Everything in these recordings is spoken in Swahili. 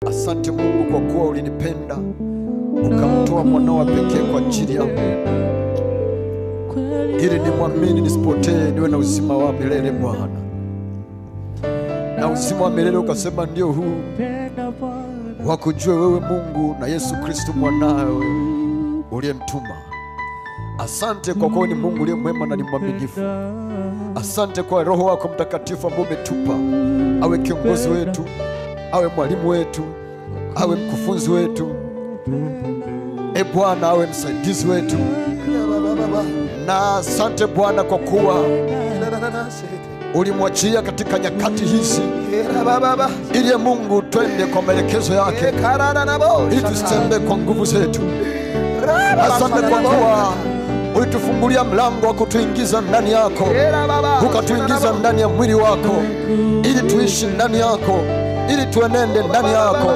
Asante Mungu kwa kuwa ulinipenda ukamtoa mwanao pekee kwa ajili yangu, ili nimwamini nisipotee, niwe na uzima wa milele Bwana. Na uzima wa milele ukasema ndio huu, wakujue wewe Mungu na Yesu Kristo mwanawe uliyemtuma. Asante kwa kuwa ni Mungu uliye mwema na ni mwaminifu. Asante kwa Roho wako Mtakatifu ambaye umetupa awe kiongozi wetu, awe mwalimu wetu, awe mkufunzi wetu, Bwana awe msaidizi wetu. Na asante Bwana kwa kuwa ulimwachia katika nyakati hizi, ili Mungu twende kwa maelekezo yake, ili tusitembee kwa nguvu zetu. Asante kwa kuwa ulitufungulia mlango wa kutuingiza ndani yako, ukatuingiza ndani ya mwili wako, ili tuishi ndani yako, ili tuenende ndani yako,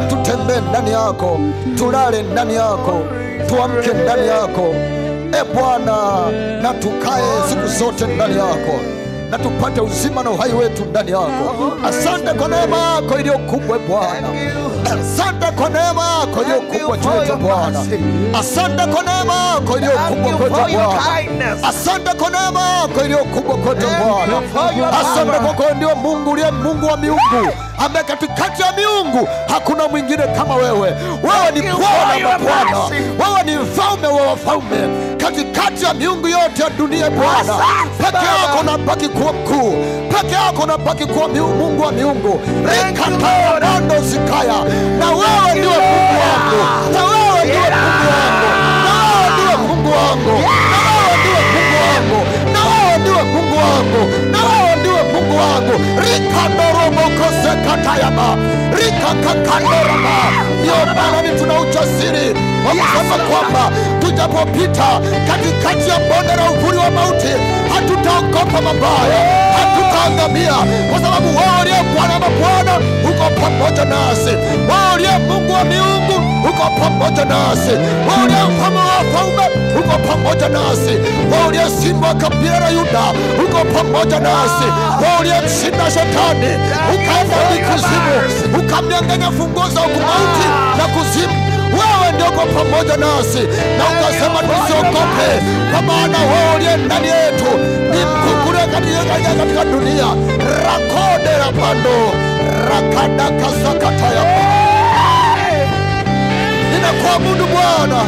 tutembee ndani yako, tulale ndani yako, tuamke ndani yako, Bwana, na tukae siku zote ndani yako, na tupate uzima na uhai wetu ndani yako. Asante kwa neema yako iliyo kubwa Bwana. Asante kwa neema yako iliyo kubwa kwetu Bwana. Asante kwa neema yako iliyo kubwa kwetu Bwana. Asante kwa neema yako iliyo kubwa kwetu Bwana. Asante kwa kuwa ndio Mungu uliye Mungu wa miungu, ambaye katikati ya miungu hakuna mwingine kama wewe. Wewe ni Bwana wa Bwana, wewe ni mfalme wa wafalme katikati ya miungu yote ya dunia Bwana. Peke yako unabaki kuwa mkuu, peke yako unabaki kuwa Mungu wa miungu. Rikatando zikaya, na wewe ndiwe Mungu wangu, na wewe ndiwe Mungu wangu, na wewe ndiwe Mungu wangu, na wewe ndiwe Mungu wangu, na wewe ndiwe Mungu wangu, na wewe ndiwe Mungu wangu. Rikandorobo kose katayama, rikakakandorama. Ndio maana tuna ujasiri wa kusema kwamba tujapopita katikati ya bonde la uvuli wa mauti, hatutaogopa mabaya, hatutaangamia, kwa sababu wewe uliye Bwana wa mabwana uko pamoja nasi. Wewe uliye Mungu wa miungu uko pamoja nasi. Wewe uliye mfalme wa wafalme uko pamoja nasi. Wewe uliye simba wa kabila la Yuda uko pamoja nasi. Wewe uliye mshinda shetani, ukaenda kuzimu, ukamnyang'anya funguo za mauti na kuzimu, wewe ndio uko pamoja nasi, na ukasema tusiogope, kwa maana wewe uliye ndani yetu ni mkuu katika dunia. Rakode la pando rakada kasakataya. Ninakuabudu Bwana,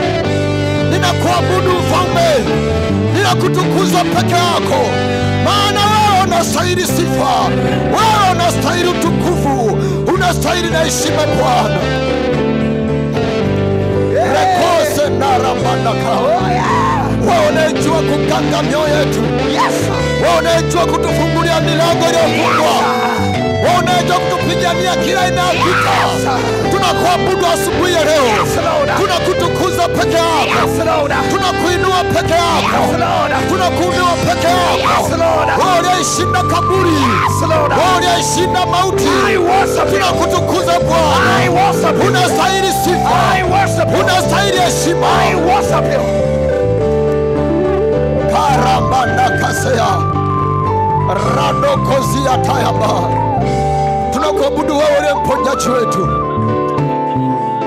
ninakuabudu Mfalme, ninakutukuza peke yako, maana wewe unastahili sifa, wewe unastahili utukufu, unastahili na heshima Bwana. Rekose na ramandaka, wewe unajua kukanga mioyo yetu, wewe unajua kutufungulia milango iliyofungwa, wewe unajua kutupigania kila aina ya vita. Tunakuabudu asubuhi ya leo, tunakutukuza peke yako, tunakuinua peke yako, tunakuinua peke yako. Wewe uliyeshinda kaburi, wewe uliyeshinda mauti, tunakutukuza Bwana. Unastahili sifa, unastahili heshima. Karambanda kasea radokozia tayaba. Tunakuabudu wewe uliye mponyaji wetu,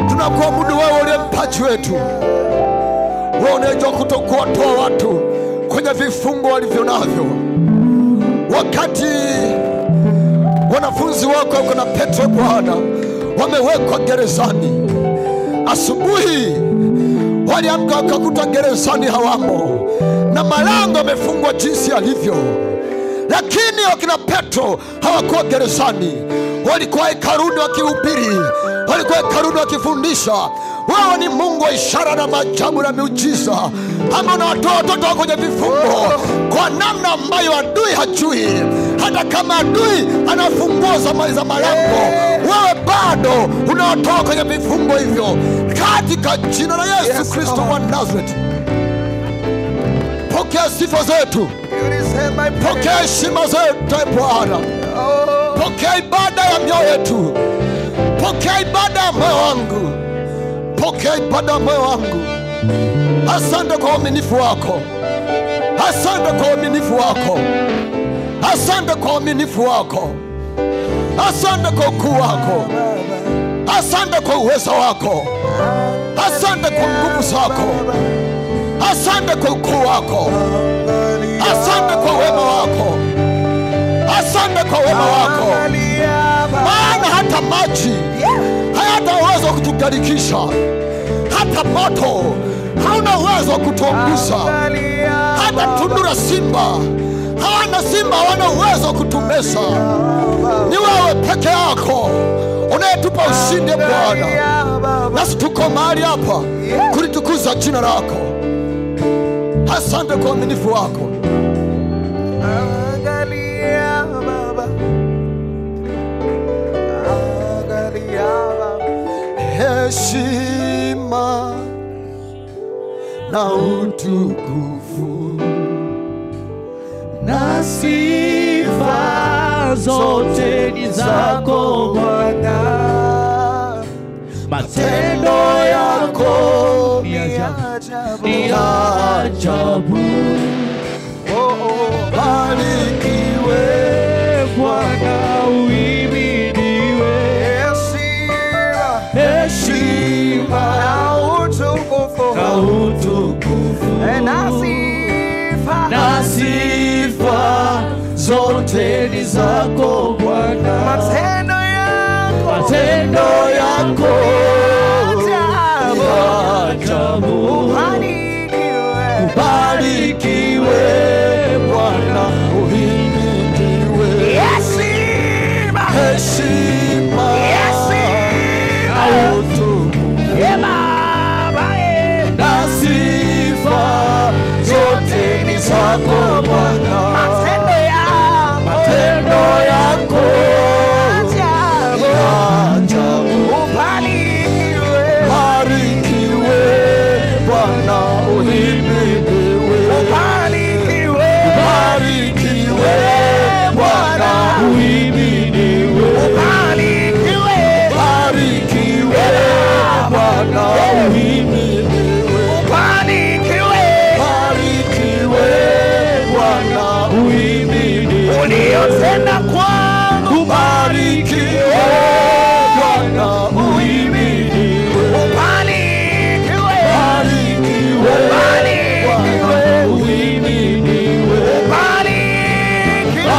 tunakuabudu wewe uliye mpaji wetu. Wewe unajua kutoa watu kwenye vifungo walivyo navyo. Wakati wanafunzi wako kuna Petro Bwana wamewekwa gerezani, asubuhi waliamka wakakuta gerezani hawamo, na malango yamefungwa jinsi yalivyo. Lakini wakina Petro hawakuwa gerezani, walikuwa hekaluni wakihubiri, walikuwa hekaluni wakifundisha. Wewe ni Mungu wa ishara na maajabu na miujiza, ambao unawatoa watoto wako kwenye vifungo kwa namna ambayo adui hajui. Hata kama adui anafungua za malango, wewe bado unawatoa kwenye vifungo hivyo, katika jina la Yesu Kristo wa Nazareti. Pokea sifa zetu, pokea heshima zetu Bwana. Pokea ibada ya mioyo yetu, pokea ibada ya moyo wangu, pokea ibada ya moyo wangu. Asante kwa uaminifu wako, asante kwa uaminifu wako, asante kwa uaminifu wako, asante kwa ukuu wako, Asante kwa uwezo wako, asante kwa nguvu zako, asante kwa ukuu wako, asante kwa wema wako, asante kwa wema wako. Maana hata maji hayana uwezo wa kutugarikisha, hata moto hauna uwezo wa kutuangusha, hata tundura simba hawana uwezo wa kutumesa. Ni wewe peke yako unayetupa ushindi Bwana, nasi tuko mahali hapa kulitukuza jina lako. Asante kwa uaminifu wako. Angalia Baba, angalia Baba. Heshima na utukufu na sifa zote ni zako Bwana. Matendo yako ni ajabu. Barikiwe Bwana, uhimidiwe. Heshima na utukufu na sifa zote ni zako Bwana. Matendo yako ni ajabu. Ubarikiwe Bwana, uhimidiwe. Heshima na utukufu na sifa zote ni zako Bwana. Matendo yako ni ajabu. Barikiwe Bwana, uhimidiwe. Barikiwe Bwana, uhimidiwe. Barikiwe Bwana, uhimidiwe. Barikiwe Bwana, uhimidiwe. Uliotenda kwangu, barikiwe Bwana, uhimidiwe. Barikiwe Bwana, uhimidiwe. Barikiwe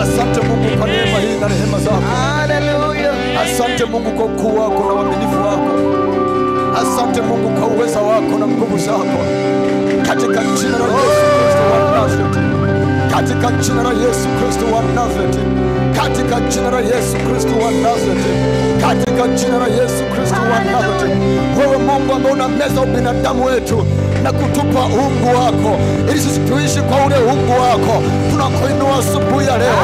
Asante Mungu kwa neema hii na rehema zako. Asante Mungu kwa ukuu wako na uaminifu wako. Asante Mungu kwa uweza wako na nguvu zako. Katika jina la Yesu Kristo wa Nazareti, katika jina la Yesu Kristo wa Nazareti, katika jina la Yesu Kristo wa Nazareti, katika jina la Yesu Kristo wa Nazareti. Wewe Mungu ambaye unameza ubinadamu wetu na kutupa uungu wako ili sisi tuishi kwa ule uungu wako, tunakuinua asubuhi ya leo,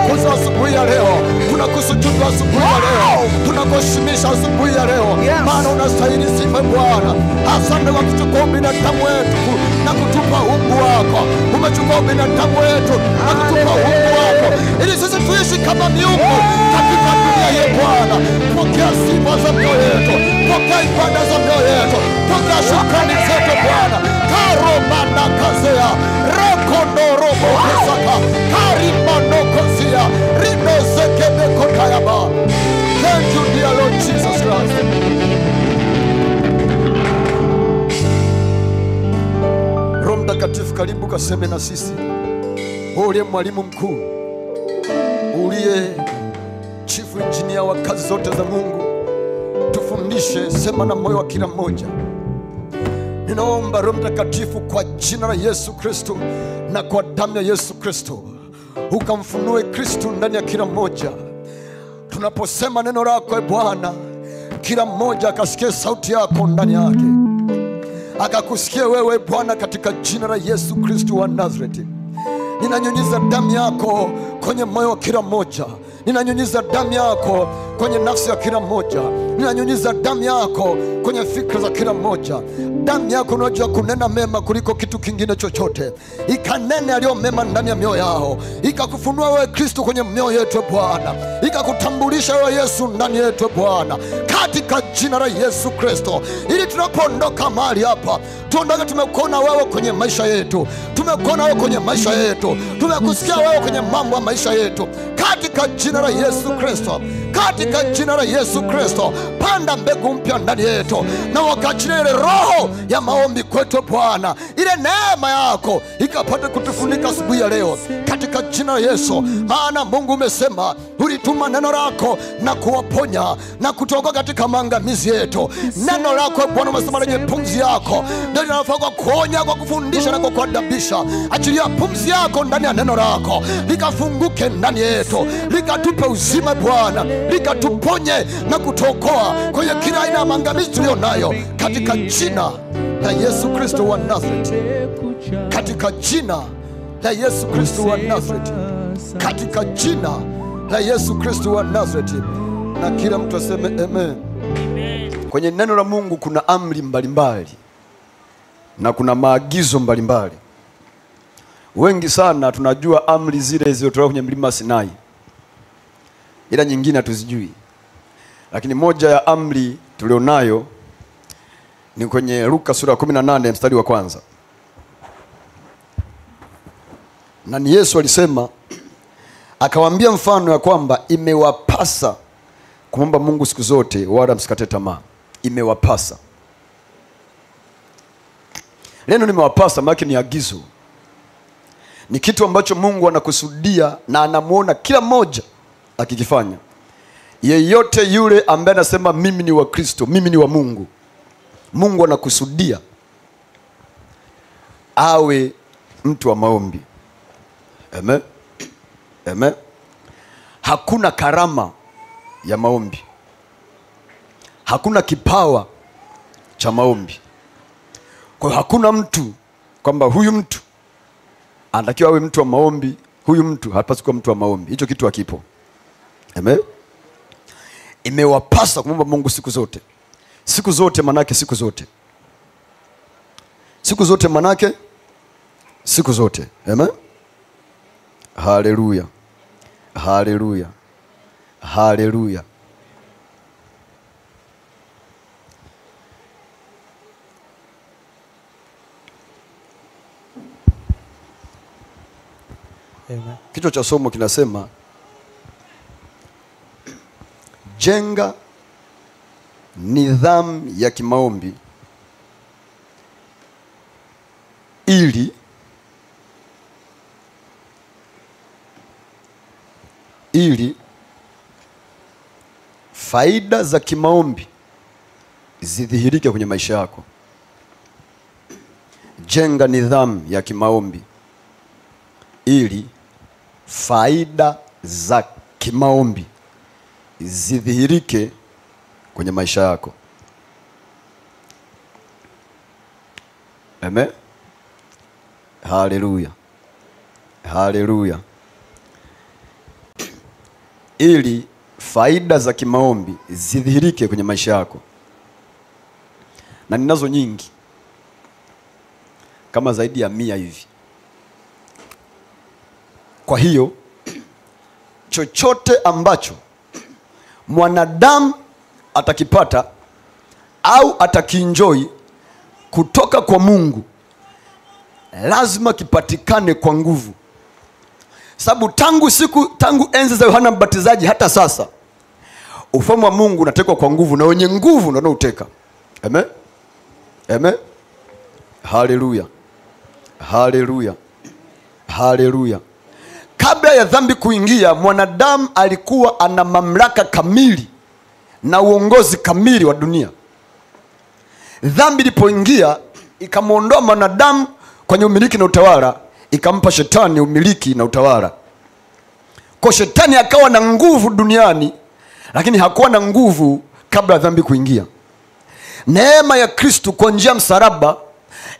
tunakutukuza asubuhi ya leo, tunakusujudu asubuhi ya leo, tunakuheshimisha asubuhi ya leo, maana unastahili sifa Bwana. Asante kwa kuchukua ubinadamu wetu na kutupa uungu wako. Umechukua ubinadamu wetu na kutupa uungu wako ili sisi tuishi kama miungu katika dunia hii Bwana. Pokea sifa za mioyo yetu, pokea ibada za mioyo yetu, pokea shukrani zetu Bwana. Karomana kazea rekondorobo kesaka karimanokozia rinosekebekotayaba. Thank you dear Lord Jesus Christ. Roho Mtakatifu, karibu kaseme na sisi. Uliye mwalimu mkuu, uliye chief engineer wa kazi zote za Mungu, tufundishe, sema na moyo wa kila mmoja. Ninaomba Roho Mtakatifu kwa jina la Yesu Kristo na kwa damu ya Yesu Kristo, ukamfunue Kristo ndani ya kila mmoja. Tunaposema neno lako Bwana, kila mmoja akasikie sauti yako ndani yake, akakusikia wewe Bwana, katika jina la Yesu Kristo wa Nazareti. Ninanyunyiza damu yako kwenye moyo wa kila mmoja, ninanyunyiza damu yako kwenye nafsi ya kila mmoja, ninanyunyiza damu yako kwenye fikra za kila mmoja. Damu yako unajua kunena mema kuliko kitu kingine chochote, ikanene aliyo mema ndani ya mioyo yao, ikakufunua wewe Kristo kwenye mioyo yetu Bwana, ikakutambulisha wewe Yesu ndani yetu Bwana, katika jina la Yesu Kristo. Ili tunapoondoka mahali hapa, tuondoke tumekuona wewe kwenye maisha yetu, tumekuona wewe kwenye maisha yetu, tumekusikia wewe kwenye mambo ya maisha yetu, katika jina la Yesu Kristo, katika jina la Yesu Kristo. Panda mbegu mpya ndani yetu, na wakaachilia ile roho ya maombi kwetu Bwana, ile neema yako ikapata kutufunika asubuhi ya leo, katika jina la Yesu. Maana Mungu umesema ulituma neno lako na kuwaponya na kutoka katika maangamizi yetu. Neno lako Bwana umesema lenye pumzi yako ndio linafaa kwa kuonya, kwa kufundisha na kwa kuadabisha. Achilia pumzi yako ndani ya neno lako, likafunguke ndani yetu, likatupe uzima Bwana, likatuponye na kutokoa kwenye kila aina ya maangamizi tulio nayo, katika jina la Yesu Kristo wa Nazareti, katika jina la Yesu Kristo wa Nazareti, katika jina la Yesu Kristo wa Nazareti. Na kila mtu aseme amen. Kwenye neno la Mungu kuna amri mbalimbali na kuna maagizo mbalimbali. Wengi sana tunajua amri zile zilizotolewa kwenye mlima Sinai, ila nyingine hatuzijui. Lakini moja ya amri tulionayo ni kwenye Luka sura 18 mstari wa 1. Na ni Yesu alisema, akawaambia mfano ya kwamba imewapasa kumwomba Mungu siku zote, wala msikate tamaa. Imewapasa. Neno nimewapasa maana ni agizo. Ni kitu ambacho Mungu anakusudia na anamuona kila mmoja akikifanya. Yeyote yule ambaye anasema mimi ni wa Kristo, mimi ni wa Mungu, Mungu anakusudia awe mtu wa maombi. Amen. Amen. Hakuna karama ya maombi, hakuna kipawa cha maombi. Kwa hiyo hakuna mtu kwamba huyu mtu anatakiwa awe mtu wa maombi, huyu mtu hapaswi kuwa mtu wa maombi. Hicho kitu hakipo. Amen. Imewapasa kumwomba Mungu siku zote. Siku zote manake siku zote. Siku zote manake siku zote. Amen. Haleluya. Haleluya. Haleluya. Amen. Kichwa cha somo kinasema jenga nidhamu ya kimaombi ili faida za kimaombi zidhihirike kwenye maisha yako. Jenga nidhamu ya kimaombi ili faida za kimaombi zidhihirike kwenye maisha yako. Amen. Haleluya. Haleluya. Ili faida za kimaombi zidhihirike kwenye maisha yako. Na ninazo nyingi, kama zaidi ya 100 hivi. Kwa hiyo chochote ambacho mwanadamu atakipata au atakienjoy kutoka kwa Mungu lazima kipatikane kwa nguvu. Sababu tangu enzi za Yohana Mbatizaji hata sasa ufalme wa Mungu unatekwa kwa nguvu, na wenye nguvu ndio wanaoteka. Amen. Amen. Haleluya. Haleluya. Haleluya. Kabla ya dhambi kuingia, mwanadamu alikuwa ana mamlaka kamili na uongozi kamili wa dunia. Dhambi ilipoingia ikamuondoa mwanadamu kwenye umiliki na utawala, ikampa shetani umiliki na utawala. Kwa shetani akawa na nguvu duniani, lakini hakuwa na nguvu kabla ya dhambi kuingia. Neema ya Kristo kwa njia ya msalaba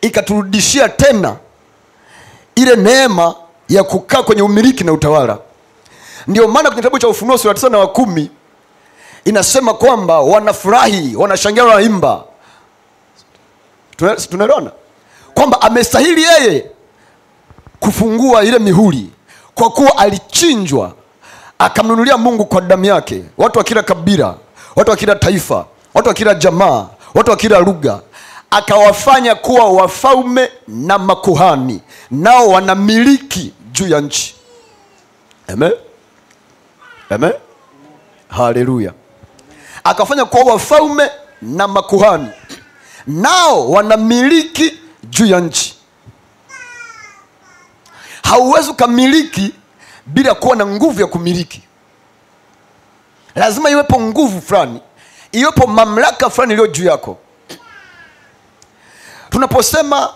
ikaturudishia tena ile neema ya kukaa kwenye umiliki na utawala. Ndio maana kwenye kitabu cha Ufunuo sura 9 na 10 inasema kwamba wanafurahi, wanashangilia, wanaimba. Tunaelewana kwamba amestahili yeye kufungua ile mihuri, kwa kuwa alichinjwa akamnunulia Mungu kwa damu yake watu wa kila kabila, watu wa kila taifa, watu wa kila jamaa, watu wa kila lugha, akawafanya kuwa wafalme na makuhani, nao wanamiliki juu ya nchi. Amen. Amen. Haleluya. Akafanya kuwa wafalme na makuhani, nao wanamiliki juu ya nchi. Hauwezi kumiliki bila kuwa na nguvu ya kumiliki. Lazima iwepo nguvu fulani, iwepo mamlaka fulani iliyo juu yako. Tunaposema,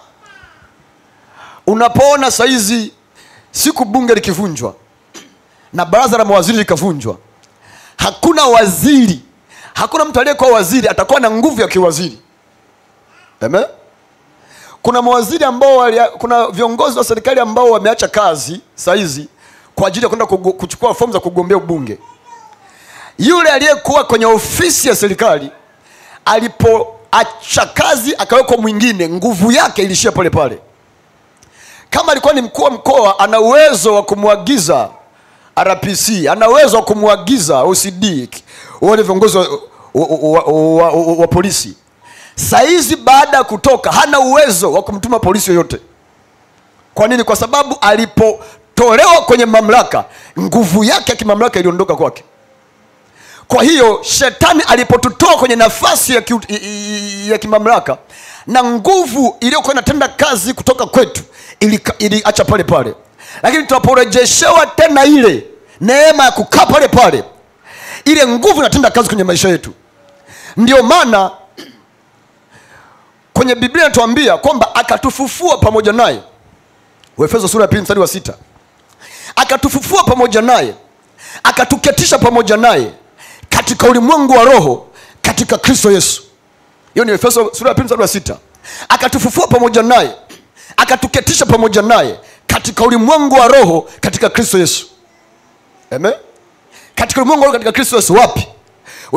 unapoona saizi siku bunge likivunjwa na baraza la mawaziri likavunjwa, hakuna waziri, hakuna mtu aliyekuwa waziri atakuwa na nguvu ya kiwaziri. Amen. Kuna mawaziri ambao kuna viongozi wa serikali ambao wameacha kazi saizi kwa ajili ya kwenda kuchukua fomu za kugombea ubunge. Yule aliyekuwa kwenye ofisi ya serikali alipoacha kazi akawekwa mwingine, nguvu yake ilishia pale pale. Kama alikuwa ni mkuu wa mkoa, ana uwezo wa kumwagiza RPC, ana uwezo wa kumwagiza OCD, wale viongozi wa polisi. Saizi baada ya kutoka hana uwezo wa kumtuma polisi yoyote. Kwa nini? Kwa sababu alipotolewa kwenye mamlaka, nguvu yake ya kimamlaka iliondoka kwake. Kwa hiyo shetani alipotutoa kwenye nafasi ya kimamlaka, na nguvu iliyokuwa inatenda kazi kutoka kwetu iliacha pale pale. Lakini tunaporejeshewa tena ile neema ya kukaa pale pale, ile nguvu inatenda kazi kwenye maisha yetu. Ndio maana kwenye Biblia inatuambia kwamba akatufufua pamoja naye. Efeso sura ya 2 mstari wa 6. Akatufufua pamoja naye, akatuketisha pamoja naye katika ulimwengu wa roho katika Kristo Yesu. Hiyo ni Efeso sura ya 2 mstari wa 6. Akatufufua pamoja naye, akatuketisha pamoja naye katika ulimwengu wa roho katika Kristo Yesu. Amen. Katika ulimwengu wa roho katika Kristo Yesu wapi?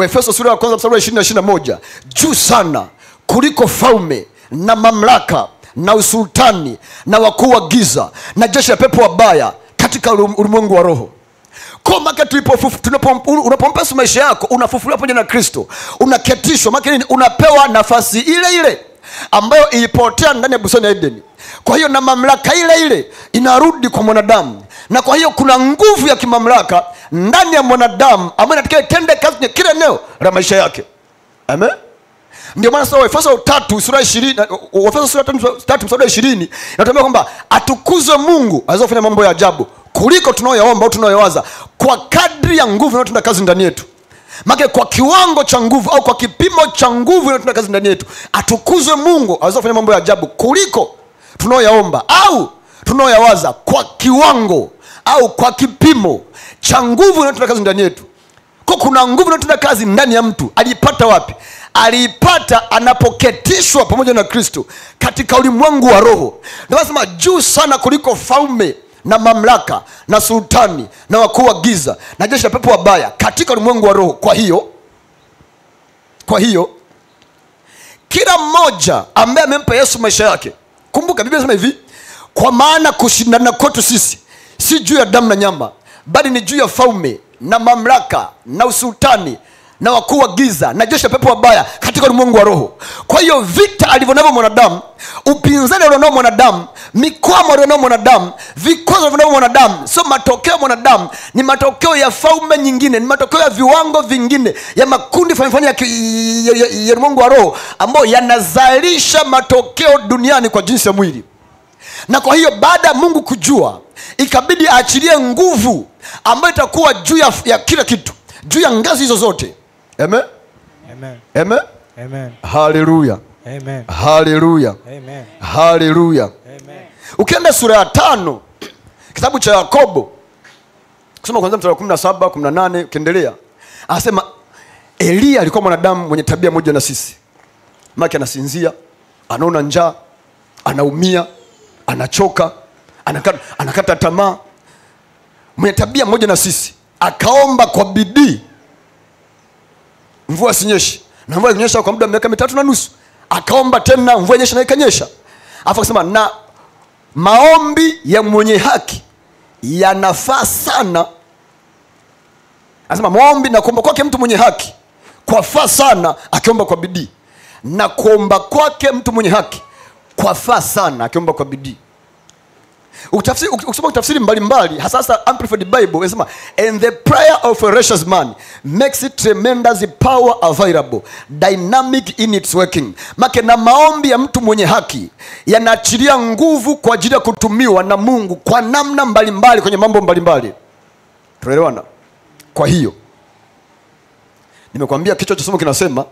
Efeso sura ya 1 mstari wa 20 na 21. Juu sana kuliko falme na mamlaka na usultani na wakuu wa giza na jeshi la pepo wabaya katika ulimwengu wa roho. Kwa maana unapompa maisha yako, unafufuliwa pamoja na Kristo, unaketishwa. Maana nini? Unapewa nafasi ile ile ambayo ilipotea ndani ya bustani ya Edeni. Kwa hiyo na mamlaka ile ile inarudi kwa mwanadamu, na kwa hiyo kuna nguvu ya kimamlaka ndani ya mwanadamu ambayo inataka itende kazi kwenye kila eneo la maisha yake. Amen. Ndio maana sasa Efeso 3 sura 20, Efeso sura 3 sura 20 inatuambia kwamba atukuzwe Mungu aweze kufanya mambo ya ajabu kuliko tunayoyaomba au tunayowaza, kwa kadri ya nguvu inayotenda kazi ndani yetu. Maana kwa kiwango cha nguvu au kwa kipimo cha nguvu inayotenda kazi ndani yetu, atukuzwe Mungu aweze kufanya mambo ya ajabu kuliko tunayoyaomba au tunayowaza, kwa kiwango au kwa kipimo cha nguvu inayotenda kazi ndani yetu. Kwa kuna nguvu inayotenda kazi ndani ya mtu. Alipata wapi? Aliipata anapoketishwa pamoja na Kristo katika ulimwengu wa roho. Ndio nasema juu sana kuliko falme na mamlaka na sultani na wakuu wa giza na jeshi la pepo wabaya katika ulimwengu wa roho. Kwa hiyo kila mmoja ambaye amempa Yesu maisha yake, kumbuka Biblia inasema hivi, kwa maana kushindana kwetu sisi si juu ya damu na nyama, bali ni juu ya falme na mamlaka na usultani na wakuu wa giza na jeshi la pepo wabaya katika ulimwengu wa roho. Kwa hiyo vita alivyonavyo mwanadamu, upinzani alionao mwanadamu, mikwamo alionao mwanadamu, vikwazo alionao mwanadamu, sio matokeo ya mwanadamu, ni matokeo ya falme nyingine, ni matokeo ya viwango vingine, ya makundi fulani ya ulimwengu wa roho ambao yanazalisha matokeo duniani kwa jinsi ya mwili. Na kwa hiyo baada ya Mungu kujua, ikabidi aachilie nguvu ambayo itakuwa juu ya kila kitu, juu ya ngazi hizo zote. Amen. Amen. Amen. Amen. Haleluya. Amen. Haleluya. Amen. Haleluya. Amen. Ukienda sura ya 5 kitabu cha Yakobo, kusoma kwanza mstari wa 17, 18 ukiendelea, anasema Elia alikuwa mwanadamu mwenye tabia moja na sisi. Maki anasinzia, anaona njaa, anaumia, anachoka, anakata tamaa. Mwenye tabia moja na sisi. akaomba kwa bidii mvua sinyeshe, na mvua inyesha kwa muda wa miaka 3.5. Akaomba tena mvua inyeshe, na ikanyesha. Alafu akasema na maombi ya mwenye haki yanafaa sana. Anasema maombi na kuomba kwake mtu mwenye haki kwafaa sana akiomba kwa bidii, na kuomba kwake mtu mwenye haki kwafaa sana akiomba kwa bidii. Ukisoma tafsiri mbalimbali, hasa Amplified Bible, inasema and the prayer of a righteous man makes it tremendous power available, dynamic in its working. Make na maombi ya mtu mwenye haki yanaachilia nguvu kwa ajili ya kutumiwa na Mungu kwa namna mbalimbali kwenye mambo mbalimbali. Tunaelewana? Kwa hiyo nimekwambia kichwa cha somo kinasema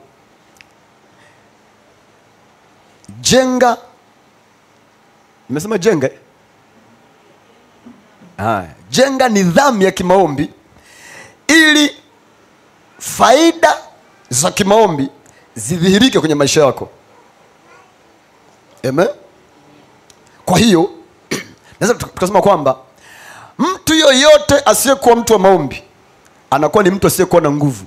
jenga. Nimesema jenga. Jenga nidhamu ya kimaombi ili faida za kimaombi zidhihirike kwenye maisha yako. Amen. Kwa hiyo naweza tukasema kwamba mtu yoyote asiyekuwa mtu wa maombi anakuwa ni mtu asiyekuwa na nguvu.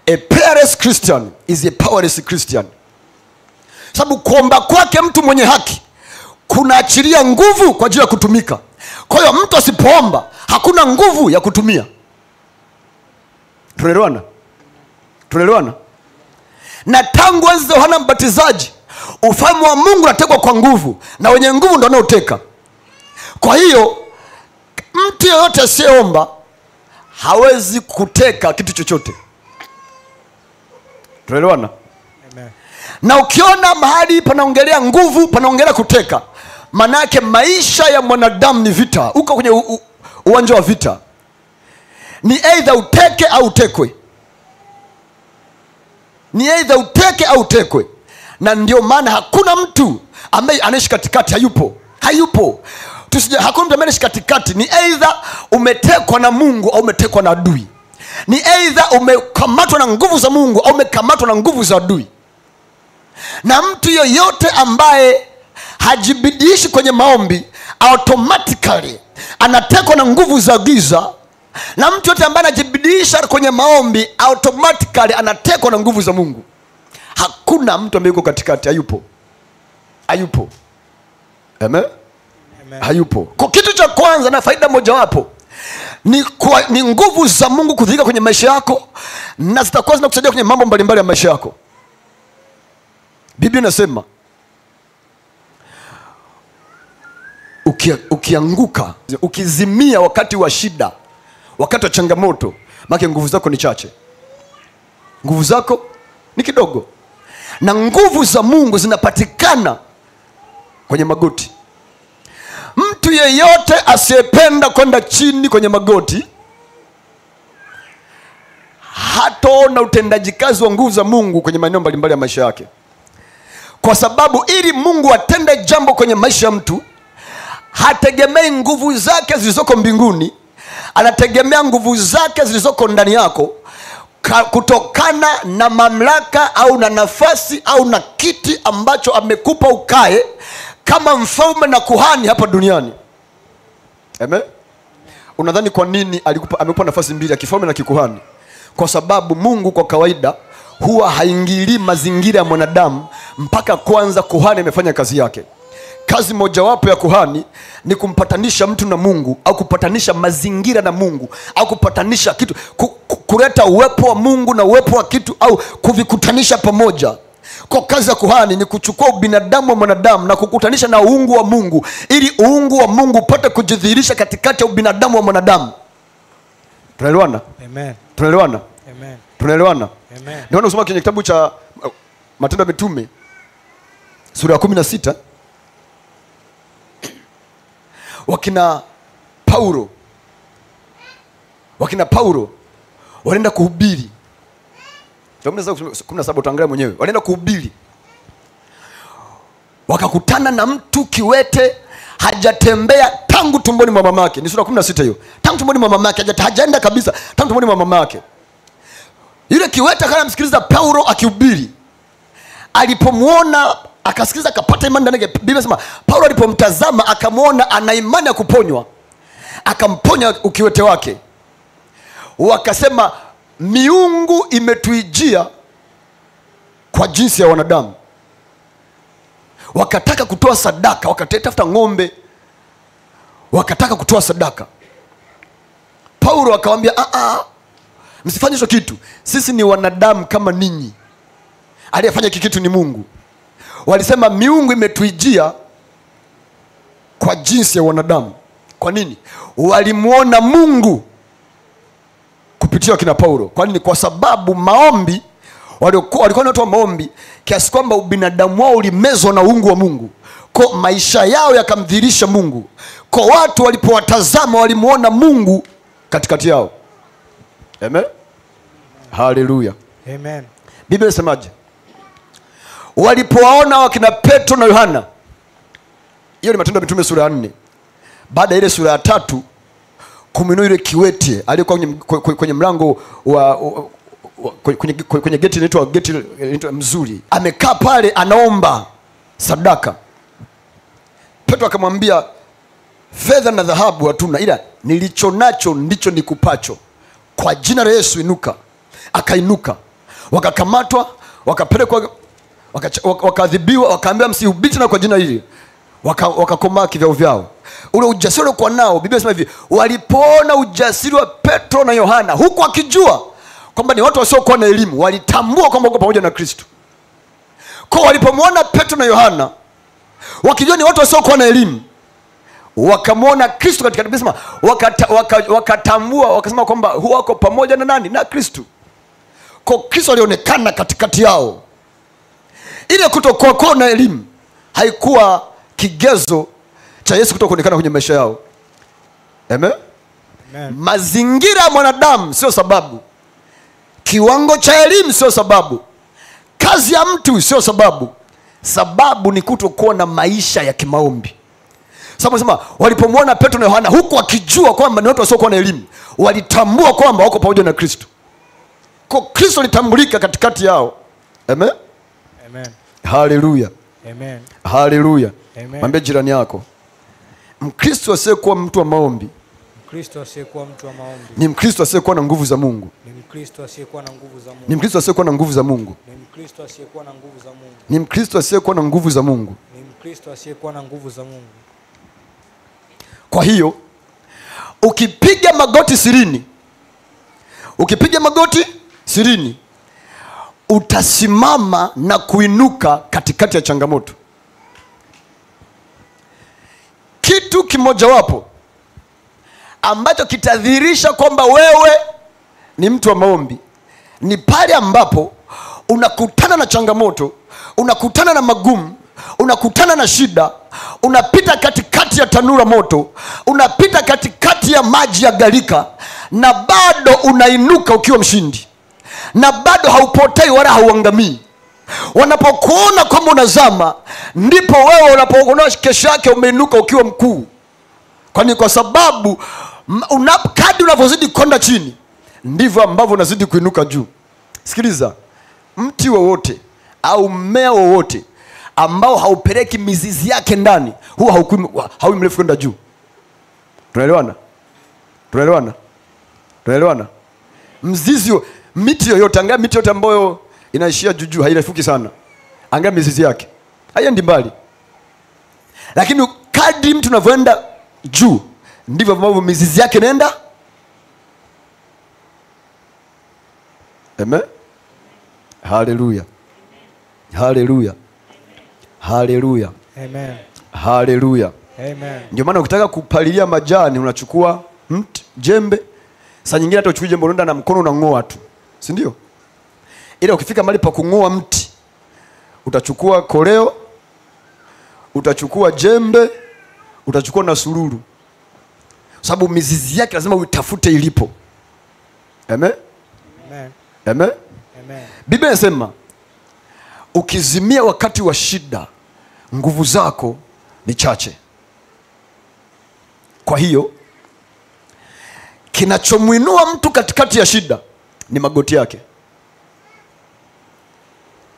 A prayerless Christian is a powerless Christian. Sababu kuomba kwake mtu mwenye haki kunaachilia nguvu kwa ajili ya kutumika. Kwa hiyo mtu asipoomba hakuna nguvu ya kutumia. Tunaelewana? Tunaelewana? Na tangu enzi za Yohana Mbatizaji ufalme wa Mungu unatekwa kwa nguvu, na wenye nguvu ndio wanaoteka. Kwa hiyo mtu yeyote asiyeomba hawezi kuteka kitu chochote. Tunaelewana? Amen. Na ukiona mahali panaongelea nguvu, panaongelea kuteka, manake maisha ya mwanadamu ni vita. Uko kwenye uwanja wa vita, ni either uteke au utekwe. Ni either uteke au utekwe. Na ndio maana hakuna mtu ambaye anaishi katikati. Hayupo. Hakuna mtu ambaye anaishi katikati. Ni either umetekwa na Mungu au umetekwa na adui. Ni either umekamatwa na nguvu za Mungu au umekamatwa na nguvu za adui. Na mtu yoyote ambaye hajibidiishi kwenye maombi automatically anatekwa na nguvu za giza. Na mtu yote ambaye anajibidiisha kwenye maombi automatically anatekwa na nguvu za Mungu. Hakuna mtu ambaye yuko katikati. Hayupo. Amen? Amen. Hayupo. Kwa kitu cha kwanza na faida mojawapo ni nguvu za Mungu kudhihirika kwenye maisha yako, na zitakuwa zinakusaidia kwenye mambo mbalimbali ya maisha yako. Biblia inasema ukianguka, ukizimia wakati wa shida, wakati wa changamoto, maana nguvu zako ni chache. Nguvu zako ni kidogo. Na nguvu za Mungu zinapatikana kwenye magoti. Mtu yeyote asiyependa kwenda chini kwenye magoti hataona utendaji kazi wa nguvu za Mungu kwenye maeneo mbalimbali ya maisha yake. Kwa sababu ili Mungu atende jambo kwenye maisha ya mtu, hategemei nguvu zake zilizoko mbinguni, anategemea nguvu zake zilizoko ndani yako, kutokana na mamlaka au na nafasi au na kiti ambacho amekupa ukae kama mfalme na kuhani hapa duniani. Amen. Unadhani kwa nini amekupa nafasi mbili, ya kifalme na kikuhani? Kwa sababu Mungu kwa kawaida huwa haingilii mazingira ya mwanadamu mpaka kwanza kuhani amefanya kazi yake. Kazi mojawapo ya kuhani ni kumpatanisha mtu na Mungu, au kupatanisha mazingira na Mungu, au kupatanisha kitu, kuleta uwepo wa Mungu na uwepo wa kitu, au kuvikutanisha pamoja. Kwa kazi ya kuhani ni kuchukua ubinadamu wa mwanadamu na kukutanisha na uungu wa Mungu, ili uungu wa Mungu upate kujidhihirisha katikati ya ubinadamu wa mwanadamu. Tunaelewana? Amen. Tunaelewana? Amen. Tunaelewana? Amen. Ndio unasoma kwenye kitabu cha Matendo ya Mitume sura ya 16, wakina Paulo wanaenda kuhubiri. 17 utaangalia mwenyewe. Wanaenda kuhubiri, wakakutana na mtu kiwete, hajatembea tangu tumboni mwa mamake. Ni sura 16 hiyo. Tangu tumboni mwa mamake, hajaenda kabisa tangu tumboni mwa mamake. Yule kiwete kana msikiliza Paulo akihubiri. Alipomuona akasikiliza, akapata imani ndani yake. Biblia inasema Paulo alipomtazama akamwona ana imani ya kuponywa. akamponya ukiwete wake. Wakasema miungu imetuijia kwa jinsi ya wanadamu. Wakataka kutoa sadaka, wakatafuta ng'ombe, wakataka kutoa sadaka. Paulo akamwambia msifanye hicho kitu, sisi ni wanadamu kama ninyi, aliyefanya kitu ni Mungu. Walisema miungu imetuijia kwa jinsi ya wanadamu. Kwa nini? Walimuona Mungu kupitia kina Paulo. Kwa nini? Kwa sababu maombi, walikuwa wanatoa maombi kiasi kwamba ubinadamu wao ulimezwa na uungu wa Mungu. Kwa maisha yao yakamdhihirisha Mungu. Kwa watu walipowatazama walimuona Mungu katikati yao. Amen. Hallelujah. Amen. Biblia inasemaje? Walipowaona wakina Petro na Yohana. Hiyo ni Matendo ya Mitume sura ya 4. Baada ya ile sura ya 3 kumwinua yule kiwete aliyekuwa kwenye mlango kwenye geti inaitwa Mzuri. Amekaa pale anaomba sadaka. Petro akamwambia, fedha na dhahabu hatuna, ila nilicho nacho ndicho nikupacho. Kwa jina la Yesu inuka. Akainuka. Wakakamatwa, wakapelekwa, wakaadhibiwa, wakaambiwa msihubiri na kwa jina hili. Wakakomaa kivyao vyao. Ule ujasiri kwa nao, Biblia inasema hivi, walipoona ujasiri wa Petro na Yohana, huku wakijua kwamba ni watu wasiokuwa na elimu, walitambua kwamba wako pamoja na Kristo. Kwa walipomwona Petro na Yohana, wakijua ni watu wasiokuwa na elimu, wakamwona Kristo katika Biblia, wakatambua, wakasema kwamba huwa wako pamoja na nani? Na Kristo. Kwa Kristo alionekana katikati yao. Ile kutokuwa na elimu haikuwa kigezo cha Yesu kutokuonekana kwenye maisha yao. Amen. Amen. Mazingira ya mwanadamu sio sababu. Kiwango cha elimu sio sababu. Kazi ya mtu sio sababu. Sababu ni kutokuwa na maisha ya kimaombi. Sababu nasema walipomwona Petro na Yohana, huku wakijua kwamba ni watu wasiokuwa na elimu, walitambua kwamba wako pamoja na Kristo. Kwa Kristo litambulika katikati yao. Amen. Amen. Hallelujah. Amen. Hallelujah. Amen. Mwambie jirani yako, Mkristo asiyekuwa mtu wa maombi, Mkristo asiyekuwa mtu wa maombi, ni Mkristo asiyekuwa na nguvu za Mungu. Ni Mkristo asiyekuwa na nguvu za Mungu. Ni Mkristo asiyekuwa na nguvu za Mungu. Ni Mkristo asiyekuwa na nguvu za Mungu. Ni Mkristo asiyekuwa na nguvu za Mungu. Ni Mkristo asiyekuwa na nguvu za Mungu. Kwa hiyo ukipiga magoti 20, ukipiga magoti 20, utasimama na kuinuka katikati ya changamoto. Kitu kimojawapo ambacho kitadhihirisha kwamba wewe ni mtu wa maombi ni pale ambapo unakutana na changamoto, unakutana na magumu, unakutana na shida, unapita katikati ya tanura moto, unapita katikati ya maji ya gharika, na bado unainuka ukiwa mshindi, na bado haupotei wala hauangamii. Wanapokuona kwamba unazama, ndipo wewe unapoona kesho yake umeinuka ukiwa mkuu. Kwani kwa sababu kadri unavyozidi kwenda chini, ndivyo ambavyo unazidi kuinuka juu. Sikiliza, mti wowote au mmea wowote ambao haupeleki mizizi yake ndani, huwa haui mrefu kwenda juu. Tunaelewana? Tunaelewana? Tunaelewana? Mzizi, miti yoyote, angalia miti yote ambayo inaishia juu, hairefuki sana. Angalia mizizi yake, haiendi mbali. Lakini kadri mtu unavyoenda juu, ndivyo ambavyo mizizi yake inaenda. Amen. Hallelujah. Hallelujah. Hallelujah. Amen. Hallelujah. Amen. Ndio maana ukitaka kupalilia majani unachukua jembe. Saa nyingine hata uchukue jembe unaenda na mkono unang'oa tu. Si ndio? Ila ukifika mahali pa kung'oa mti, utachukua koleo, utachukua jembe, utachukua na sururu. Sababu mizizi yake lazima uitafute ilipo. Amen. Amen. Amen. Amen. Biblia inasema ukizimia wakati wa shida, nguvu zako ni chache. Kwa hiyo kinachomwinua mtu katikati ya shida ni magoti yake.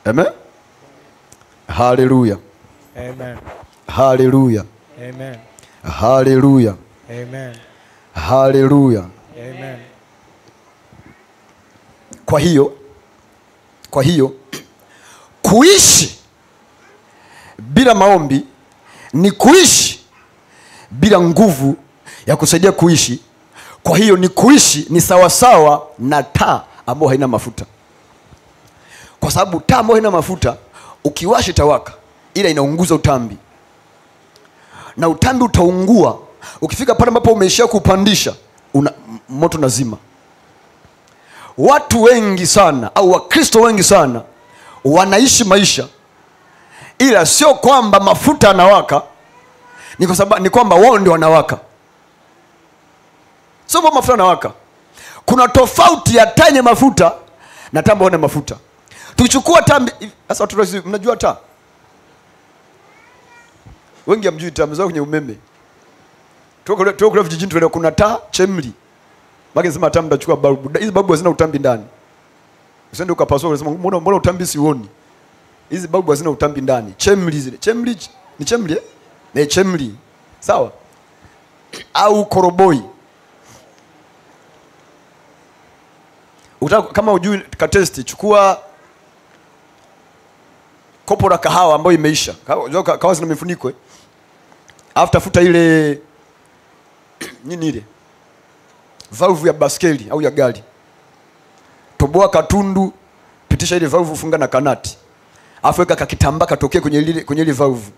Amen. Hallelujah. Amen. Hallelujah. Amen. Hallelujah. Amen. Haleluya. Amen. Kwa hiyo kuishi bila maombi ni kuishi bila nguvu ya kusaidia kuishi. Kwa hiyo ni kuishi ni sawasawa na taa ambayo haina mafuta. Kwa sababu taa ambayo haina mafuta ukiwasha itawaka, ila inaunguza utambi, na utambi utaungua. Ukifika pale ambapo umeishia kupandisha, moto nazima. Watu wengi sana au Wakristo wengi sana wanaishi maisha, ila sio kwamba mafuta yanawaka, ni kwamba wao ndio wanawaka. Sio kwamba mafuta yanawaka. Kuna tofauti ya taa yenye mafuta na taa ambayo haina mafuta. Tukichukua taa sasa, watu mnajua taa? Wengi hamjui taa, mzao kwenye umeme. Tuko kule vijijini tuelewa kuna taa chemli. Baki sema taa mtachukua bulb. Hizi bulb hazina utambi ndani. Usende ukapasua unasema mbona utambi sioni? Hizi bulb hazina utambi ndani. Chemli zile. Chemli ni chemli eh? Ni chemli. Sawa? Au koroboi. Kama hujui ka test, chukua kopo la kahawa ambayo imeisha. Kahawa zina mifuniko eh? Tafuta ile nini ile valve ya baskeli au ya gari, toboa katundu, pitisha ile valve, funga na kanati, weka kakitambaa katokee kwenye ile valve,